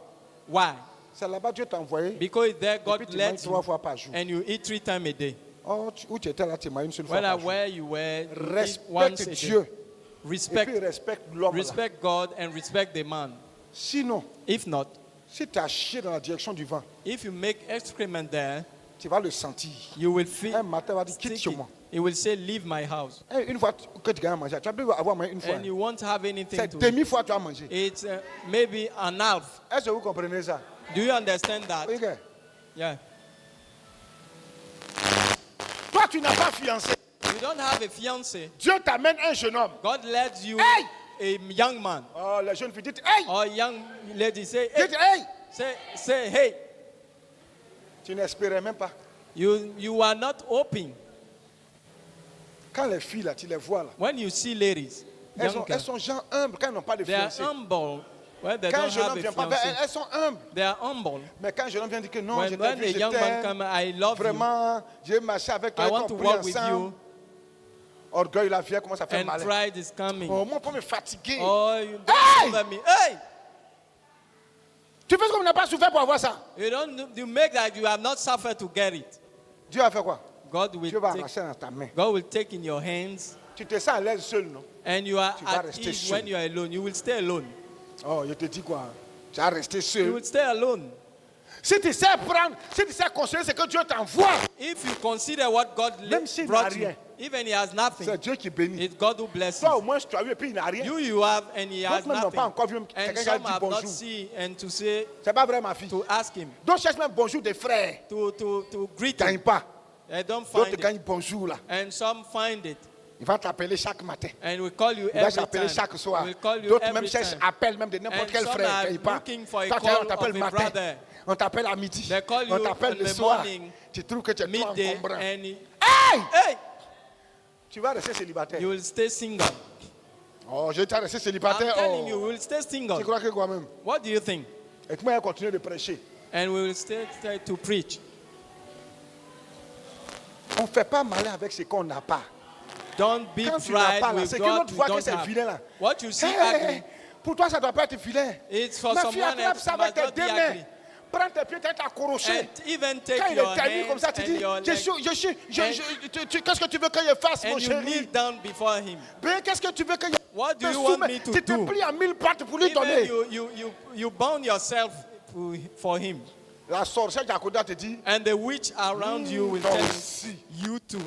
Why? C'est là-bas Dieu t'a envoyé. Because there Et puis God tu led manges 3 you fois par jour. and you eat 3 times a day. Oh, où tu étais là, tu manges une seule fois Whether par jour. where you were, you eat once Respecte a day. Dieu. Et puis Respect, respecte l'homme. là. respect God and respect the man. Sinon, If not, si tu as chié dans la direction du vent, if you make excrement there, tu vas le sentir. you will feel Un matin, il va dire quitte chez sticky. moi. he will say, leave my house. Une fois que tu gagnes à manger, tu vas plus avoir mangé une fois. And you won't have anything C'est to eat. demi-fois que tu as mangé. It's maybe an half. Est-ce que vous comprenez ça? Do you understand that? Oui, que- Yeah. Toi, tu n'as pas fiancé. You don't have a fiancé. Dieu t'amène un jeune homme. God lets you Hey! a young man Oh, les jeunes filles, dites, hey! or young lady say, hey, Dites, hey! say, hey. Tu n'espérais même pas. You are not hoping. Quand les filles, là, tu les vois, là, When you see ladies, elles young sont girls, gens humbles quand elles n'ont pas de they are fiancé. humble when they Quand un don't jeune homme have vient a pas vers elles, fiancé. elles sont humbles. They are humble. Mais quand un jeune homme vient dire que non, je t'ai When vu, a je young man t'aime, comes, I love you. vraiment, j'ai marché avec toi, I on want to prie walk with ensemble. you. Orgueil, la vie commence à faire And mal. pride is coming. Oh, moi, pour me fatiguer. Oh, you don't Hey! bother me. Hey! Tu fais ce qu'on n'a pas souffert pour avoir ça. You make that you have not suffered to get it. Dieu a fait quoi? God Dieu va will arracher dans ta main. take in your hands, Tu te sens à l'aise seul, non? and you are Tu vas at rester ease seul. when you are alone. You will stay alone. Oh, je te dis quoi? Tu vas rester You seul. will stay alone. Si tu sais prendre, si tu sais considérer ce que Dieu t'envoie, If you consider what God Même s'il n'a brought you, rien. even he has nothing, c'est Dieu qui bénit. it's God who blesses Toi, au you. moins, tu as eu et puis il n'a rien. You have, and he has D'autres même n'ont pas nothing. encore vu And quelqu'un qui a some dit have not bonjour. seen and to say, C'est pas vrai, ma fille. to ask him, D'autres cherchent même bonjour des frères. to greet Ils ne gagnent him. pas. They don't D'autres find it. gagnent bonjour là. And some find it. Il va t'appeler chaque matin. And we call you Il va every t'appeler time. chaque soir. We call you D'autres même every cherchent time. appellent même de n'importe And quel some frère. are Ils ne gagnent pas. looking for a Toi, call on t'appelle of le a matin. brother. On t'appelle à midi. They call On you t'appelle in le the soir. morning, Tu trouves que tu es trop midday, encombrant. and Hey! hey, Tu vas rester célibataire. you will stay single. Oh, je vais rester I'm célibataire. telling you, Oh. we will stay Tu single. crois que quoi même? What do you think? Et comment elle continue de prêcher? And we will stay to preach. On ne fait pas malin avec ce qu'on n'a pas. Don't be Quand tu n'as pride pas là, with c'est que what l'autre we voit que don't c'est have. vilain là. What you see Hey, ugly, pour toi, ça ne doit pas être vilain. it's for Ma fille, someone attrape else. ça It avec must tes not be deux mains. ugly. Prends tes pieds, t'es accroché. And even take Quand il your est taillé comme hands ça, tu and dis, your legs, qu'est-ce que tu veux que je fasse, mon and you chéri? kneel down before him. Ben, qu'est-ce que tu veux que je What do me you want soumette? me to Tu te do? plies à 1000 pattes pour lui Even donner. you bound yourself for him. La sorcière d'Akoda te dit, And the witch around you will toi tell aussi. you too.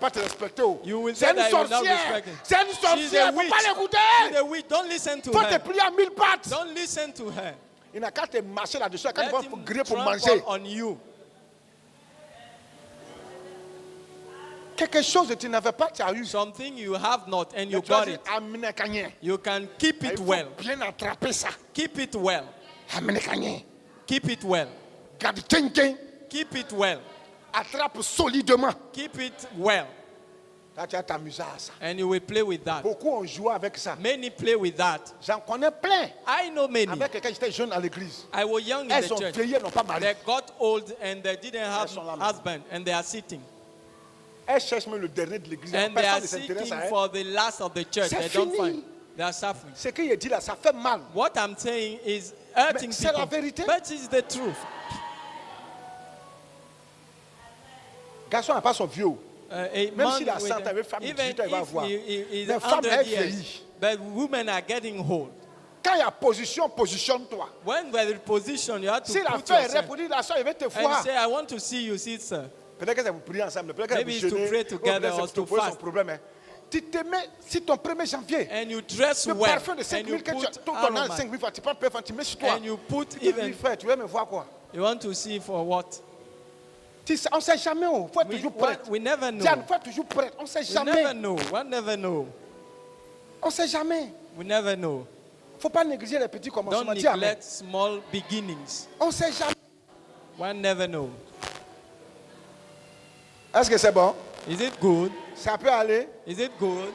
Pas te respecter. Oh. You will C'est say une that you will not sorcière. respect him. C'est une She's sorcière. a Faut witch. pas She's l'écouter. a witch. Don't listen to Faut te her. plier à 1000 pattes. Don't listen to her. Il n'a qu'à te marcher là-dessus. Quand il Let va him griller pour trample manger. on you. Quelque chose que tu n'avais pas, tu as eu. Something you have not and you Tu as got dit, it. amenez Kanye. You can keep Il it faut well. bien attraper ça. Keep it well. Amenez Kanye. Keep it well. Garde Tchenken. Keep it well. Attrape solidement. Keep it well. Là, tu vas t'amuser à ça. And you will play with that. Beaucoup ont joué avec ça. Many play with that. J'en connais plein. I know many. Avec quand j'étais jeune à l'église. I was young in Elles the sont church. vieillies, elles n'ont pas marié. They got old and they didn't have Elles sont là, maintenant. husband and they are sitting. Elles cherchent même le dernier de l'église. And they are Personne ne seeking s'intéresse à elles. for the last of the church. C'est They don't fini. find. They are suffering. Ce qu'il dit là, ça fait mal. What I'm saying is hurting Mais c'est la people. vérité. But it's the truth. Garçon n'a pas son vieux. A Même man s'il a with 100 ans, une femme de even 18 ans, il va if voir. he is Les femmes, 100 elles years, vieillissent. but women are getting old. Quand il y a position, positionne-toi. When we're in position, you have to Si la put femme est yourself. pour dire la soeur, il va te And voir. say, I want to see you, sister. Peut-être que c'est vous prier ensemble. Peut-être que c'est Maybe vous it's to jeûner. pray together Peut-être que or c'est to pour poser son fast. problème. Hein. Tu te mets, si ton 1er janvier, And you dress le well. parfum de 5 And 000 you que tu as, put tout ton an, aroma. 5 000 fois, tu prends le parfum, tu mets sur toi. And you put Tu dis, even. frère, tu veux me voir quoi? You want to see for what? On ne sait jamais. Il faut être toujours prêt. We never know. Diane, il faut être toujours prêt. On ne sait We jamais. never know. One never know. On ne sait jamais. We never know. Il ne faut pas négliger les petits commencements. Don't Dis amen. neglect small beginnings. On ne sait jamais. One never know. Est-ce que c'est bon? Is it good? Ça peut aller. Is it good?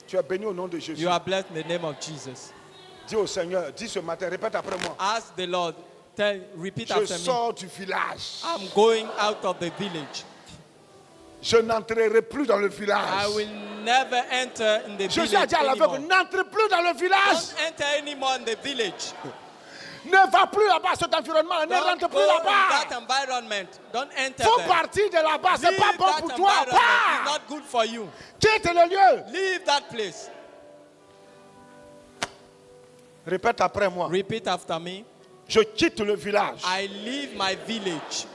Tu es béni au nom de Jésus. You are blessed in the name of Jesus. Dis au Seigneur, dis ce matin, répète après moi. Ask the Lord. Repeat Je after me. sors du village. I'm going out of the village. Je n'entrerai plus dans le village. I will never enter in the Jésus a village dit à l'aveugle, anymore. n'entre plus dans le village. Don't enter anymore in the village. Ne va plus là-bas, cet environnement. Ne Don't rentre go plus in là-bas. that environment. Don't enter Faut there. partir de là-bas. C'est Leave pas bon that pour toi. environment. It's Pars. not good for you. Quitte le lieu. Leave that place. Répète après moi. Repeat after me. Je quitte le village. I leave my village.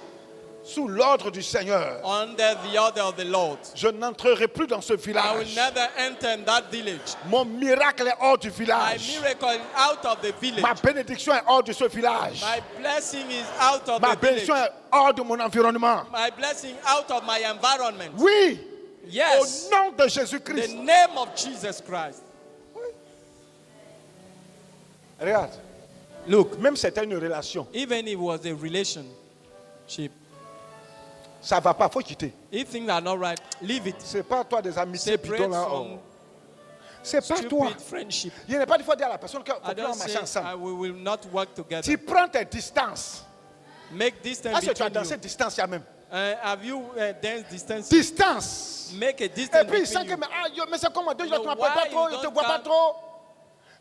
sous l'ordre du Seigneur. under the order of the Lord. Je n'entrerai plus dans ce I will village. never enter in that village. Mon miracle est hors du My village. miracle is out of the village. Ma bénédiction est hors de ce village. My blessing is out of Ma the village. bénédiction est hors de mon environnement. My blessing out of my environment. Oui, Yes. au nom de In the Jésus-Christ. name of Jesus Christ. Regarde, Look, même si c'était une relation, even if it was a relationship, ça ne va pas, il faut quitter. if things are not right, leave it. Ce n'est pas toi des amitiés Separate bidons là. from C'est pas toi. stupid friendship. Il n'est pas des fois dire à la personne qu'on I peut don't marcher say ensemble. we will not work together. Tu prends tes distances. Make distance Est-ce que tu as between dansé you. distance il y a même? Have you danced distance? Distance. Make a Et distance puis il sent between que you. mais c'est comment? Deux jours, You tu ne know m'appelles pas why trop, you je ne te don't vois pas come? trop.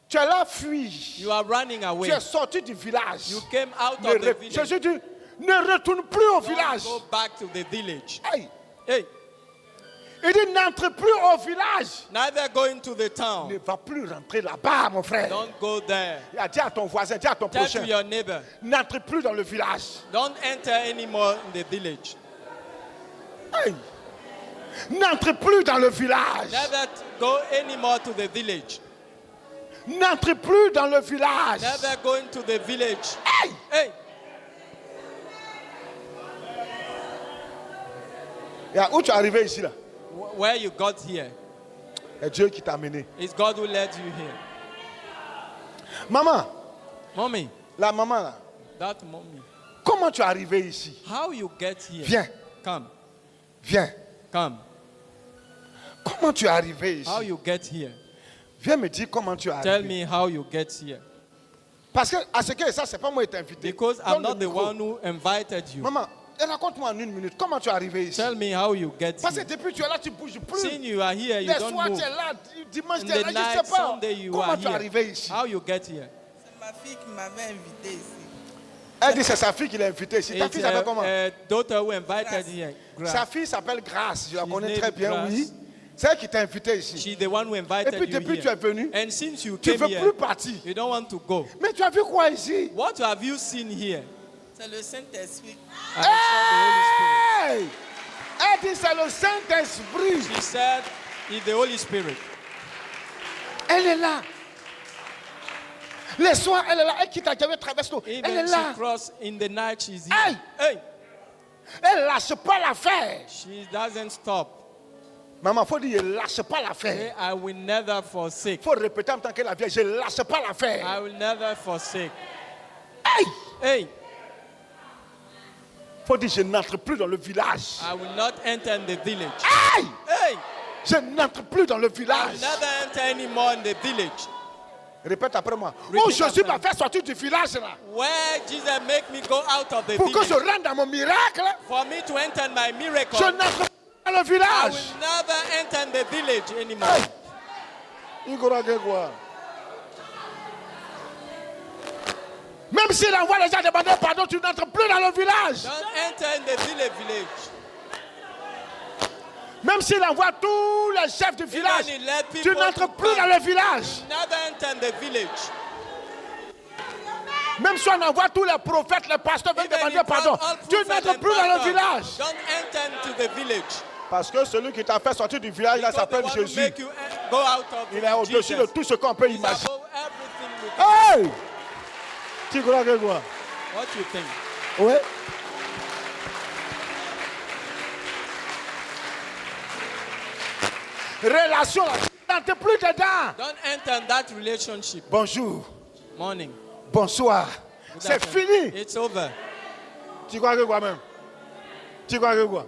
Tu es là, fuis. You are running away. Tu es sorti du village. You came out Ne of the re- village. Jésus dit, ne retourne plus au Don't village. go back to the village. Hey. Hey, Il dit, n'entre plus au village. neither go into the Ne town. va plus rentrer là-bas, mon frère. Don't go there. Il a dit à ton voisin, dis à ton Tell to prochain, your neighbor. n'entre plus dans le village. Don't enter anymore in the village. Hey. N'entre plus dans le village. Never go anymore to the village. N'entre plus dans le village. Never go into the village. Hey. Hey, Et où tu es arrivé ici là? where you got here, C'est Dieu qui t'a amené. it's God who led you here. Maman, Mommy, la maman là, that mommy. comment tu es arrivé ici? How you get here? Viens, Come, viens. come. Comment tu es arrivé How ici? you get here? Viens me dire comment tu es Tell arrivé. me how you get here. Parce que à ce que ça, c'est pas moi qui t'ai invité. Because I'm Donne le not the micro. one who invited you. Maman, raconte-moi en 1 minute, comment tu es arrivé ici? Tell me how you get Parce que here. depuis tu es là, tu ne bouges plus. Since you are here, you Les don't soirs, move. tu es là, dimanche, In tu es the là, je night, ne sais pas. Sunday, you Comment are tu es arrivé here. ici? How you get here? C'est ma fille qui m'avait invité ici. Elle dit c'est sa fille qui l'a invité ici. Ta It's fille s'appelle comment? a daughter who invited Grace. here. Sa Grace. fille s'appelle Grâce. Je la She's connais named très bien, Grace. oui. C'est elle qui t'a invité ici. She's the one who Et invited puis you depuis tu es here. venu, And since you tu ne came veux here, plus partir. you don't want to go. Mais tu as vu quoi ici? What have you seen here? C'est le Saint-Esprit. I saw Hey! Elle dit c'est le Saint-Esprit. the Holy Spirit. She said, it's the Holy Spirit. Elle est là. Les soirs, elle est là. Elle quitte la cave, traverse l'eau. Elle est Even là. she crossed in the night, she's here. Hey! Hey! Elle ne lâche pas l'affaire. She doesn't stop. Maman, il faut dire, je ne lâche pas Say, l'affaire. I will never forsake. Il faut répéter en tant que la vieille, je ne lâche pas l'affaire. I will never forsake. Hey! Hey! Il faut dire, je n'entre plus dans le village. I will not enter in the village. Hey! Hey! Je n'entre plus dans le I will village. never enter anymore in the village. Répète après moi. Repeat Oh, Jésus after m'a me. fait sortir du village là. Where Jesus make me go out of the Pour que je village. rentre dans mon miracle, For me to enter my miracle, je n'entre plus dans le I village. will never enter in the village anymore. Hey! Igora Gregor. Même s'il envoie les gens demander pardon, tu n'entres plus dans le village. Don't enter in the village. Même s'il envoie tous les chefs du village, Even he let tu people n'entres to plus come. dans le village. Never enter in the village. Même si on envoie tous les prophètes, les pasteurs viennent Even demander if pardon, all tu prophets n'entres and plus dans le pastors village. Don't enter into the village. Parce que celui qui t'a fait sortir du village, là, Because the s'appelle one who Jésus. make you go out of Il est au-dessus de Jesus. tout ce qu'on peut He's imaginer. above everything we can. Hey! Tu crois que quoi? What you think? Oui. Relation, là, tu n'entres plus dedans. Don't enter in that relationship. Bonjour, Morning. bonsoir. Good C'est afternoon. fini. It's over. Tu crois que quoi même? Tu crois que quoi?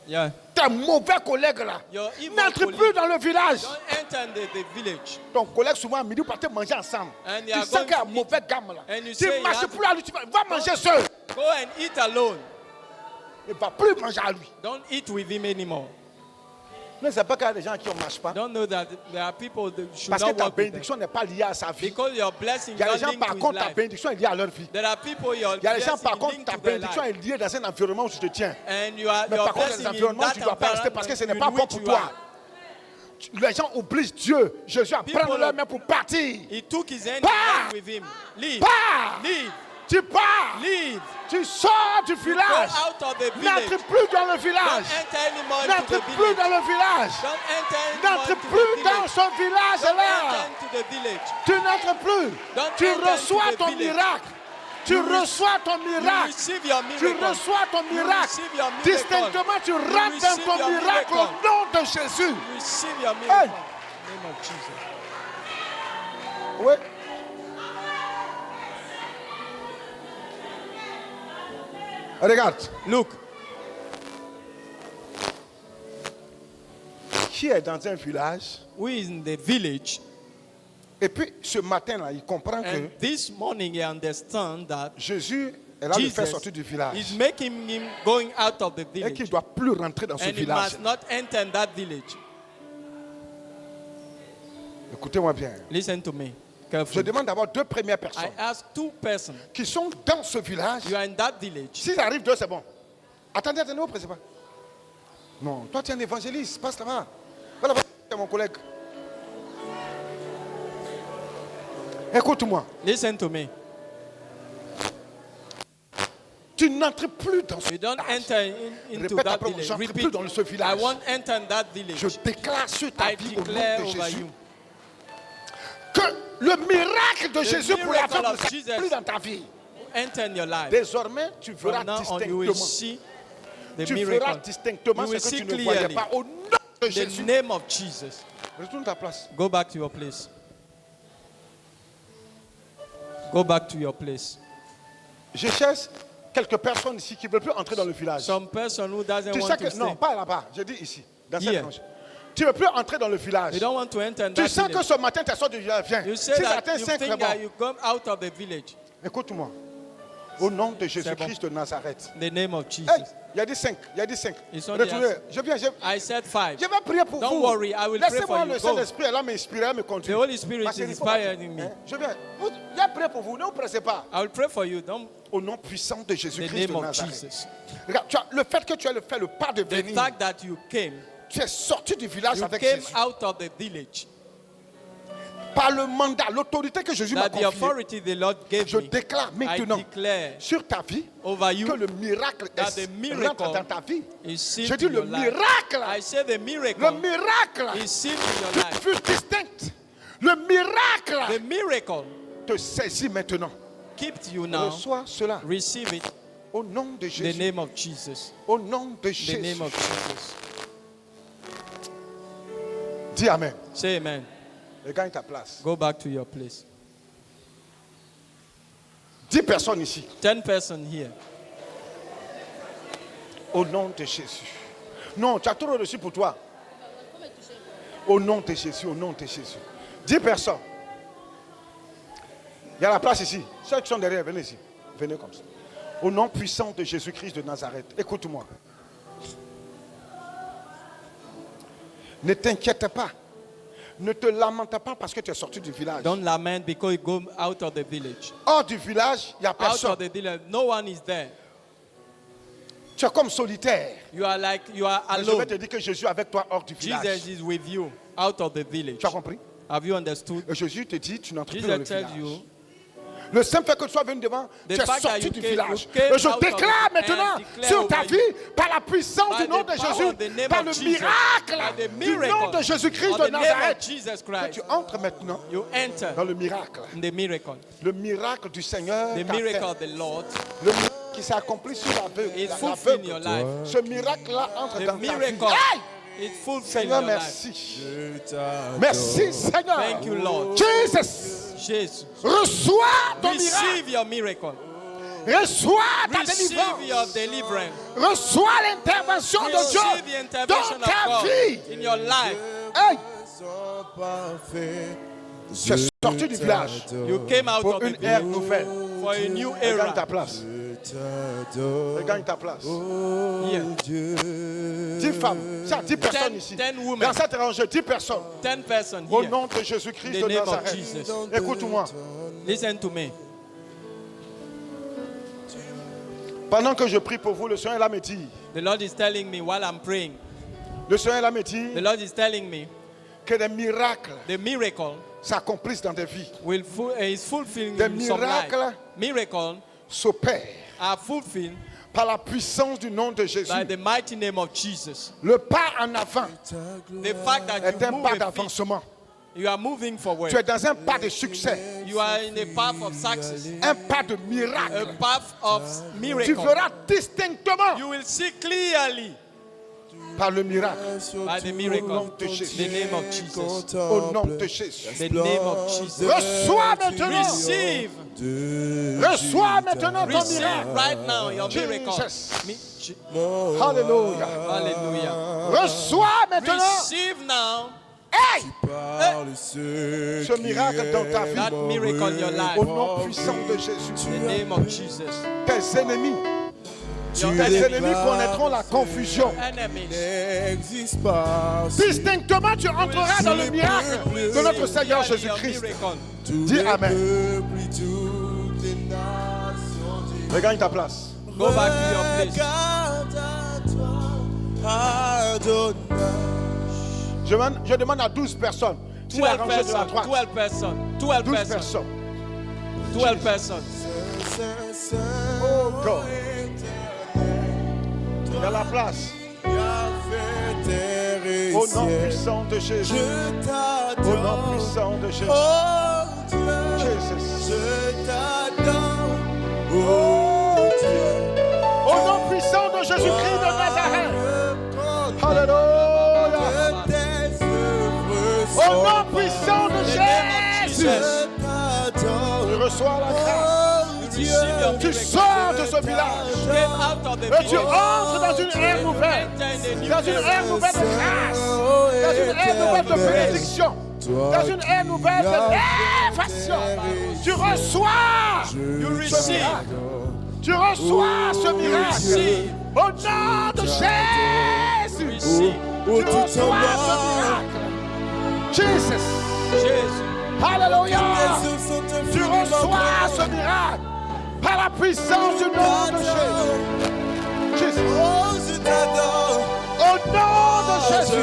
Yeah. Tes mauvais collègues là, Your evil n'entrent colleague. plus dans le village. Don't enter in the village. Ton collègue souvent à midi, vous partez manger ensemble. And they Tu are sens going qu'il y a to un eat. mauvais gamme là. And you Tu say ne you marches have plus à lui, tu va manger seul. Go and eat alone. Il ne va plus manger à lui. Don't eat with him anymore. Ne sais pas qu'il y a des gens qui ne marchent pas. Don't know that there are people that should Parce que not ta work with them. bénédiction n'est pas liée à sa vie. Because your blessing Il y a des is gens, not linked par to his contre, ta life. bénédiction est liée à leur vie. There are people your Il y a des gens, blessing par is contre, linked ta to their bénédiction life. est liée dans un environnement où tu te tiens. And you are, Mais your par contre, blessing les in environnements où that tu ne dois pas rester parce que ce n'est pas environment bon in pour which you toi. are. les gens oublient Dieu. Jésus a pris leur main pour partir. He took his hand Pars! with him. Leave. Pars! Leave. Tu pars. Leave. Tu sors du Go village. out of the N'entre village. plus dans le Don't village. enter anymore into N'entre the plus village. dans le village. Don't enter anymore N'entre into the plus dans village. son village Don't là. enter into the village. Tu n'entres plus. Don't Tu enter reçois into the ton village. miracle. Tu reçois ton You miracle. receive your Tu miracle. reçois ton You miracle. receive your miracle. Distinctement, tu rentres dans receive ton your miracle au miracle. nom de Jésus. Receive your miracle. Hey. In the name of Jesus. Oui. Regarde. Look, Qui est dans un village who is in the village, et puis ce matin-là, il comprend que and this morning he understands that Jésus est là de faire Jesus sortir du village is making him going out of the et qu'il village. ne doit plus rentrer dans ce And he village. must not enter in that village. Écoutez-moi bien. Listen to me Je carefully. demande d'abord deux premières I personnes ask two persons. qui sont dans ce village. You are in that village. S'ils arrivent deux, c'est bon. Attendez, vous ne pas. Non, toi tu es un évangéliste, passe là-bas. Voilà, c'est mon collègue. Écoute-moi, Listen to me. tu n'entres plus dans ce You don't village. enter into Répète that après moi, village. j'entre plus Repeat. dans ce I village. won't enter in that village. Je déclare sur ta I vie au declare nom de over Jésus you. que le miracle de Jésus pour la miracle femme of ne Jesus. sera plus dans ta vie. Enter in your life. Désormais, tu verras From now on, you will distinctement. see the Tu verras miracle. distinctement You will ce que see tu ne voyais clearly pas au nom de the Jésus. name of Jesus. Retourne ta place. Go back to your place. Go back to your place. Je cherche quelques personnes ici qui ne veulent plus entrer dans le village. Some person who doesn't Tu want sais to que, non, stay. pas là-bas, je dis ici, dans cette Here. range. Tu ne veux plus entrer dans le village. You don't want to enter in Tu that sens que village. ce matin, tu sors du village. Viens. You say Si ça that atteint you 5, c'est think bon. that you come out of the village. Écoute-moi. Au nom de Jésus-Christ bon. de Nazareth. In the name of Jesus. Hey, il y a dit 5. Il y a dit 5. Ils sont Retournez. déjà- Je viens. I said 5. Je vais prier pour Don't vous. worry, I will pray Laissez-moi for le you. Go. Saint-Esprit, elle va m'inspirer, elle me The conduire. Holy Spirit Ma is chérie, faut inspiring partir. me. Je viens. Je vais prier pour vous. Ne vous pressez pas. I will pray for you. Don't Au nom puissant de in the Jésus-Christ de name of Nazareth. Jesus. Regarde, le fait que tu as fait le pas de The venir, fact that you came tu es sorti du village You avec came Jésus. out of the village. Par le mandat, l'autorité que Jésus m'a That the confiée, authority the Lord gave je me, déclare I maintenant declare sur ta vie over que you le miracle that the miracle rentre dans ta vie. is Je sealed dis in le your life. miracle, I say the le miracle miracle is sealed in your life. fut distinct. Le miracle The miracle te saisit maintenant. keeps you now. Reçois cela Receive it au nom de in the Jésus. name of Jesus. Au nom de In the Jésus. name of Jesus. Dis Amen. Say amen. Regagne ta place. Go back to your place. 10 personnes ici. 10 persons here. Au nom de Jésus. Non, tu as trop reçu pour toi. Au nom de Jésus, au nom de Jésus. 10 personnes. Il y a la place ici. Ceux qui sont derrière, venez ici. Venez comme ça. Au nom puissant de Jésus-Christ de Nazareth. Écoute-moi. Ne t'inquiète pas. Ne te lamente pas parce que tu es sorti du village. Don't lament because you go out of the village. Hors du village, il n'y a Out personne. of the village, no one is there. Tu es comme solitaire. You are Mais je vais alone. te dire que Jésus est avec toi hors du village. Jesus is with you out of the village. Tu as compris? Have you understood? Et Jésus te dit, tu n'entres plus dans le Jesus tells village. you Le simple fait que tu sois venu devant, The tu es fact that sorti you du came- village. you came Et je out of déclare it maintenant and declare sur ta over vie, par la puissance by du nom the de power Jésus, of the name par of le Jesus, miracle by the du nom de Jésus-Christ of de the name of Nazareth, Jesus que Christ, tu entres maintenant you enter dans le miracle. in the miracle. Le miracle du Seigneur The qu'a fait. miracle of the Lord Le miracle qui s'est accompli sur l'aveugle. is la- fulfilled in l'aveugle. your life. Ce miracle-là entre The dans ta vie. miracle Hey! is fulfilled in Seigneur, your life. merci. Merci, Seigneur. Thank you, Lord. Jesus, Jesus, reçois ton miracle. receive your miracle. Reçois ta Receive your délivrance. deliverance. Reçois l'intervention de Receive the Dieu intervention dans of ta God vie. in your life. Hey, tu es sorti du village You came out pour of the une ère village nouvelle. for a new Regagne ta era. place. Regagne ta place. Here, 10 femmes, ça, 10 personnes ici. 10 women. Dans cette rangée, 10 personnes. 10 persons Au here. nom de Jésus-Christ In de the name of Nazareth. Jesus. Écoute-moi. Listen to me. Pendant que je prie pour vous, le Seigneur là me dit. The Lord is telling me while I'm praying. Le Seigneur là me dit. The Lord is telling me que des miracles the miracle s'accomplissent dans des vies. is fulfilled Des in some life. miracles Miracles s'opèrent are fulfilled par la puissance du nom de Jésus. by the mighty name of Jesus. Le pas en avant The fact that est you un move pas a feet, d'avancement. you are moving forward. Tu es dans un pas de succès, You are in a path of success, un pas de a miracle. path of Tu miracle. verras distinctement You will see clearly par le miracle. by the Au nom miracle, de Jésus. the name of Jesus, Au nom de Jésus. the name of Jesus. Reçois maintenant. Receive, Reçois maintenant ton receive miracle. right now your miracle. Jesus. Me- Alléluia. Hallelujah. Reçois maintenant. Receive now Hey! Ce Ce miracle dans ta vie. that miracle in your life. Au nom puissant de Jésus. The name of Jesus. Tes ennemis. Your Tes enemy, ennemis connaîtront la confusion. enemies. n'existe pas. Distinctement, tu entreras dans le miracle de notre Seigneur Clearly your Jésus-Christ. miracle. Dis Amen. Toutes les nations. Regagne ta place. Go back to your place. Regarde à toi, Adonai. Je demande à 12 personnes. Si la 12 rangée de la persons, droite. 12 persons, 12 12 persons, personnes. 12 persons. Oh God. Il y a la place. Au nom puissant de Jésus. Je Au nom t'adore. puissant de Jésus. Oh Dieu, Jesus. je t'adore. Oh Dieu, Au nom puissant de Jésus-Christ de Nazareth. Alléluia. tes œuvres Au nom sont puissant de Jésus. je t'adore. Tu reçois la grâce. Oh You Dieu, receive your Tu miracle. sors de ce village. Straight out of the Et tu village. entres dans une ère nouvelle. Enter in the new Dans une ère era. nouvelle de grâce. Dans une ère nouvelle de bénédiction. Dans une ère nouvelle de l'élévation. Tu reçois You ce receive. miracle. Tu reçois ce miracle. Receive. Au nom de Jésus. Receive. Tu reçois ce miracle. Jesus. Jesus. Alléluia. tes œuvres sont Tu infiniment reçois ce miracle par la puissance du nom de Jésus. Jesus. Oh, je t'adore. Au nom de Jésus. Je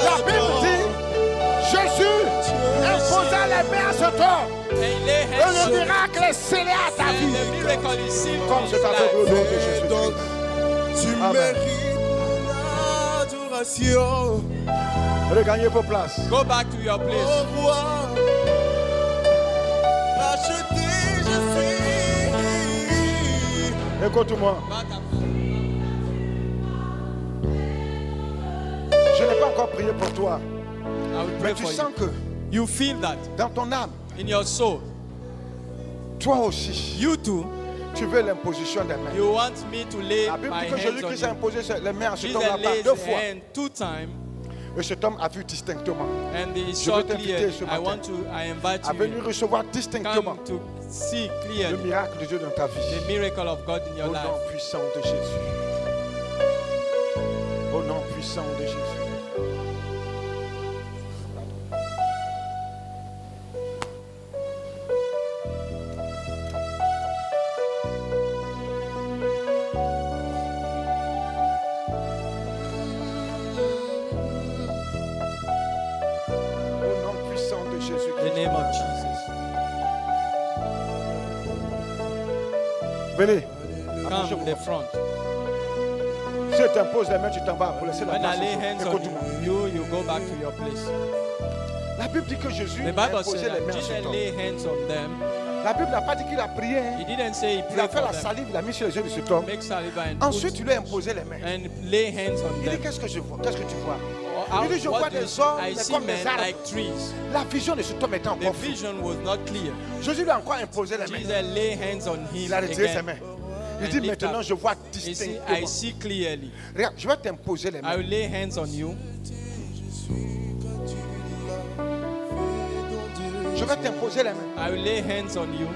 La Bible t'adore. dit, Jésus imposa les mains à cet homme. And lay Et hands le on miracle est scellé à ta and vie. the miracle is sealed Comme in c'est your avec le life. nom de Et donc, Jésus. tu Amen. mérites l'adoration. Regagnez vos places. Go back to your place. Au roi, racheté, je suis. Écoute-moi. Back up. Je n'ai pas encore prié pour toi. I will pray Mais tu for sens you. que You feel that dans ton âme, in your soul. toi aussi, You too. tu veux l'imposition des mains. You want me to lay La Bible my dit que hands Jésus-Christ a on you. imposé les mains à cet Jesus homme-là par lays 2 his fois. hand 2 times, Et cet homme a vu distinctement. and he Je saw veux t'inviter clearly. ce I matin want to. I invite à venir you. recevoir distinctement Come to see le clearly miracle de Dieu dans ta the vie. miracle of God in Au your life. nom puissant de Jésus. Au nom puissant de Jésus. Au nom puissant de The Jésus-Christ. name of Jesus. Venez. Come to the front. Si je t'impose les mains, tu t'en vas pour laisser la When I place. lay aux autres. hands on Écoute-moi. you, you go back to your place. La Bible dit que Jésus The a Bible imposé says les that mains sur Jesus toi. lay hands on them. La Bible n'a pas dit qu'il a prié. hein. He didn't say he Il a prayed fait for la them. salive, il a mis sur les yeux de cet homme. Make saliva and Ensuite, put, il lui a imposé les mains. and lay hands on Il dit, them. qu'est-ce que je vois? Qu'est-ce que tu vois? How- Il dit, je vois what do you des see? hommes, I mais see comme des men arbres. like trees. La vision de cet homme était The encore floue. vision was not clear. Jésus lui a encore imposé les mains. Jesus lay hands on him Il a retiré ses again. mains. Il And dit, lift maintenant, up. je vois You see, I distinctement. see clearly. Regarde, je vais t'imposer les I mains. will lay hands on you. Je vais t'imposer les mains. I will lay hands on you.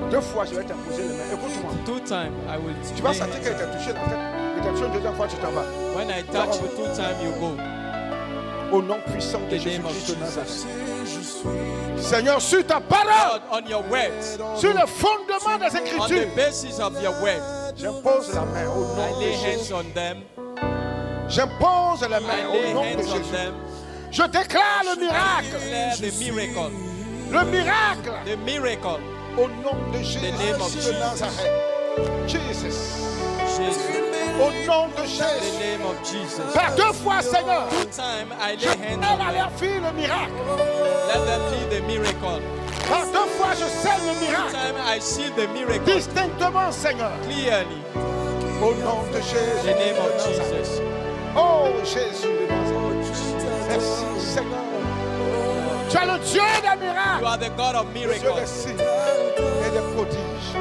2 fois, je vais t'imposer les mains. Écoute-moi. 2 times I will Tu vas lay sentir hands. qu'elle t'a touché la tête. Il t'a touché une deuxième fois, tu t'en vas. When I touch you 2 times, you go. Au nom puissant de The name of Jésus-Christ de Nazareth. Jesus. Seigneur, sur ta parole, God, on your words, sur le fondement des on the Écritures, basis of your word, j'impose la main au I nom de lay Jésus. hands on them. J'impose la I main lay au nom de hands on Jésus. them. Je déclare le miracle. Declare the miracle. Le miracle. The miracle. Au nom de Jésus name of de Jesus. Nazareth. Jesus. Jesus. Au nom de The Jésus. name of Jesus. Par 2 fois, Seigneur. One time I Je lay scelle hands on à them. leur fille le miracle. Let them lead the miracle. Par 2 fois, je scelle le One miracle. time I seal the miracle Distinctement, Seigneur. clearly. Au nom de Jésus. The name of de Nazareth. Jesus. Oh, Jésus de Nazareth. Merci, Seigneur. Tu es le Dieu des You miracles. are the God of Le Dieu des miracles. signes et des prodiges.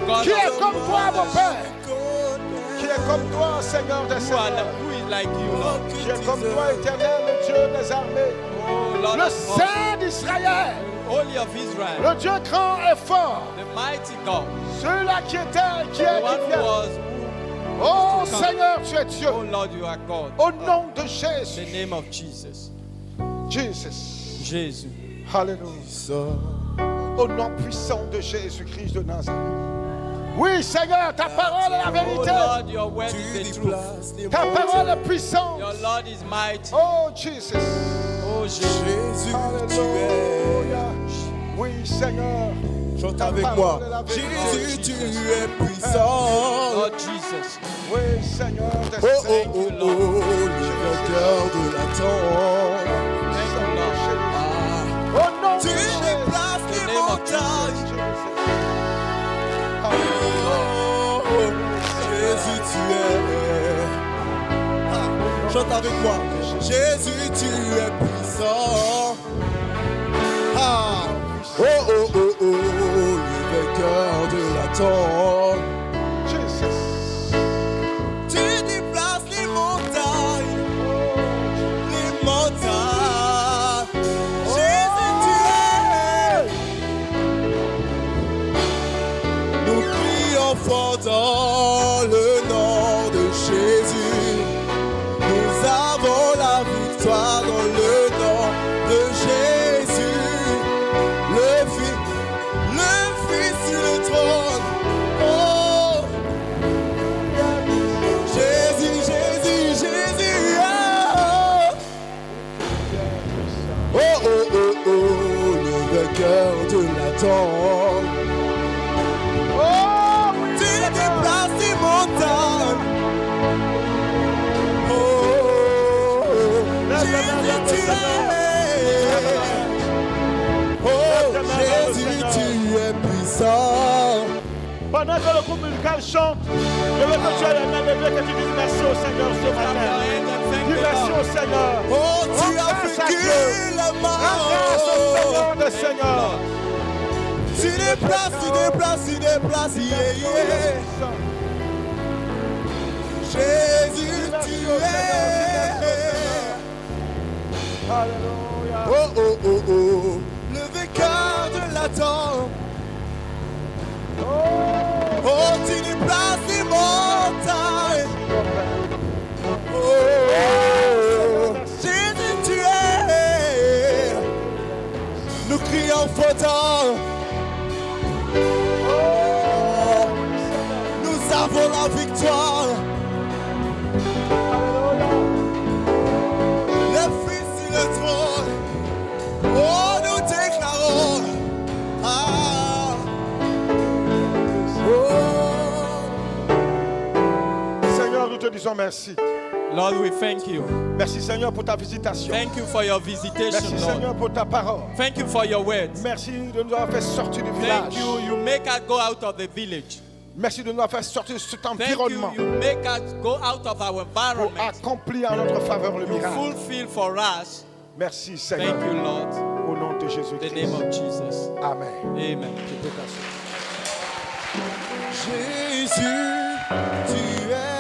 God Qui est of comme toi, mon Père? Qui est comme toi, Seigneur des who seigneurs? is like you, Lord. Qui est comme toi, éternel, le Dieu des armées? Oh, Lord Le of hosts, Saint d'Israël. Holy of Israel, Le Dieu grand et fort. the mighty God, Celui-là qui était, qui the est, one qui who vient. was, Oh, Seigneur, tu es Dieu. oh Lord, you are God. Au nom de The Jésus. name of Jesus. Jesus. Jésus. Alléluia. Au nom puissant de Jésus-Christ de Nazareth. Oui, Seigneur, ta parole est la Oh vérité. Lord, your word Tu is the truth. déplaces les Ta parole montagnes. est puissante. Your Lord is mighty. Oh, Jesus. Oh Jésus. Jésus, tu es. Alléluia. Oui, Seigneur. Chante Ta avec parole moi. est la vérité. Jésus, tu es puissant. Oh Jesus. Oui, Seigneur. Oh, oh, oh, oh, le vainqueur de la tombe. Thank you, Lord. Au nom Tu de Jésus. déplaces les name of montagnes. Alléluia. Oh, Jésus, tu es. Chante avec moi. Jésus, tu es puissant. Ah. Oh, oh, oh, oh, le vainqueur de la tombe. Jesus. Tu déplaces les montagnes. Les montagnes. Jésus, tu es. Nous crions fort dans le nom de Jésus. Nous avons la victoire dans le nom de Jésus. Le Fils sur le trône. Oh, Jésus, Jésus, Jésus. Oh, oh, oh, oh, oh, le vainqueur de la tombe. Oh, oui, Tu Seigneur. déplaces les montagnes. Oh, Jésus, tu es. Oh, Jésus, tu es puissant. Pendant que le groupe musical chante, je veux que tu aies la main levée, que tu dises merci au Seigneur ce Clap your matin. hands and thank Dis the merci Lord. au Seigneur. Oh, tu Rends as grâce à vaincu Dieu. la Rends grâce au Seigneur mort. des Seigneurs. Tu déplaces, tu déplaces, tu déplaces. Yeah, yeah. Jésus, tu es. Alléluia. Oh, oh, oh, oh. Le vainqueur de la tombe. Oh, tu déplaces les montagnes. Oh, Jésus, tu es. Nous crions fort. Oh, nous avons la victoire. Le Fils sur le trône. Oh, nous déclarons. Ah. Seigneur, nous te disons merci. Lord, we thank you. Merci Seigneur pour ta visitation. Thank you for your Merci visitation, Lord. Seigneur pour ta parole. Thank you for your words. Merci de nous avoir fait sortir du Thank village. you. You make us go out of the village. Merci de nous avoir fait sortir de cet Thank you. environnement You make us go out of our pour environment. accomplir en notre faveur le You miracle. fulfill for us. Merci Seigneur. Thank you, Lord. Au nom de In the Jésus-Christ. name of Jesus. Amen. Amen. Tu peux t'asseoir. Jésus, tu es.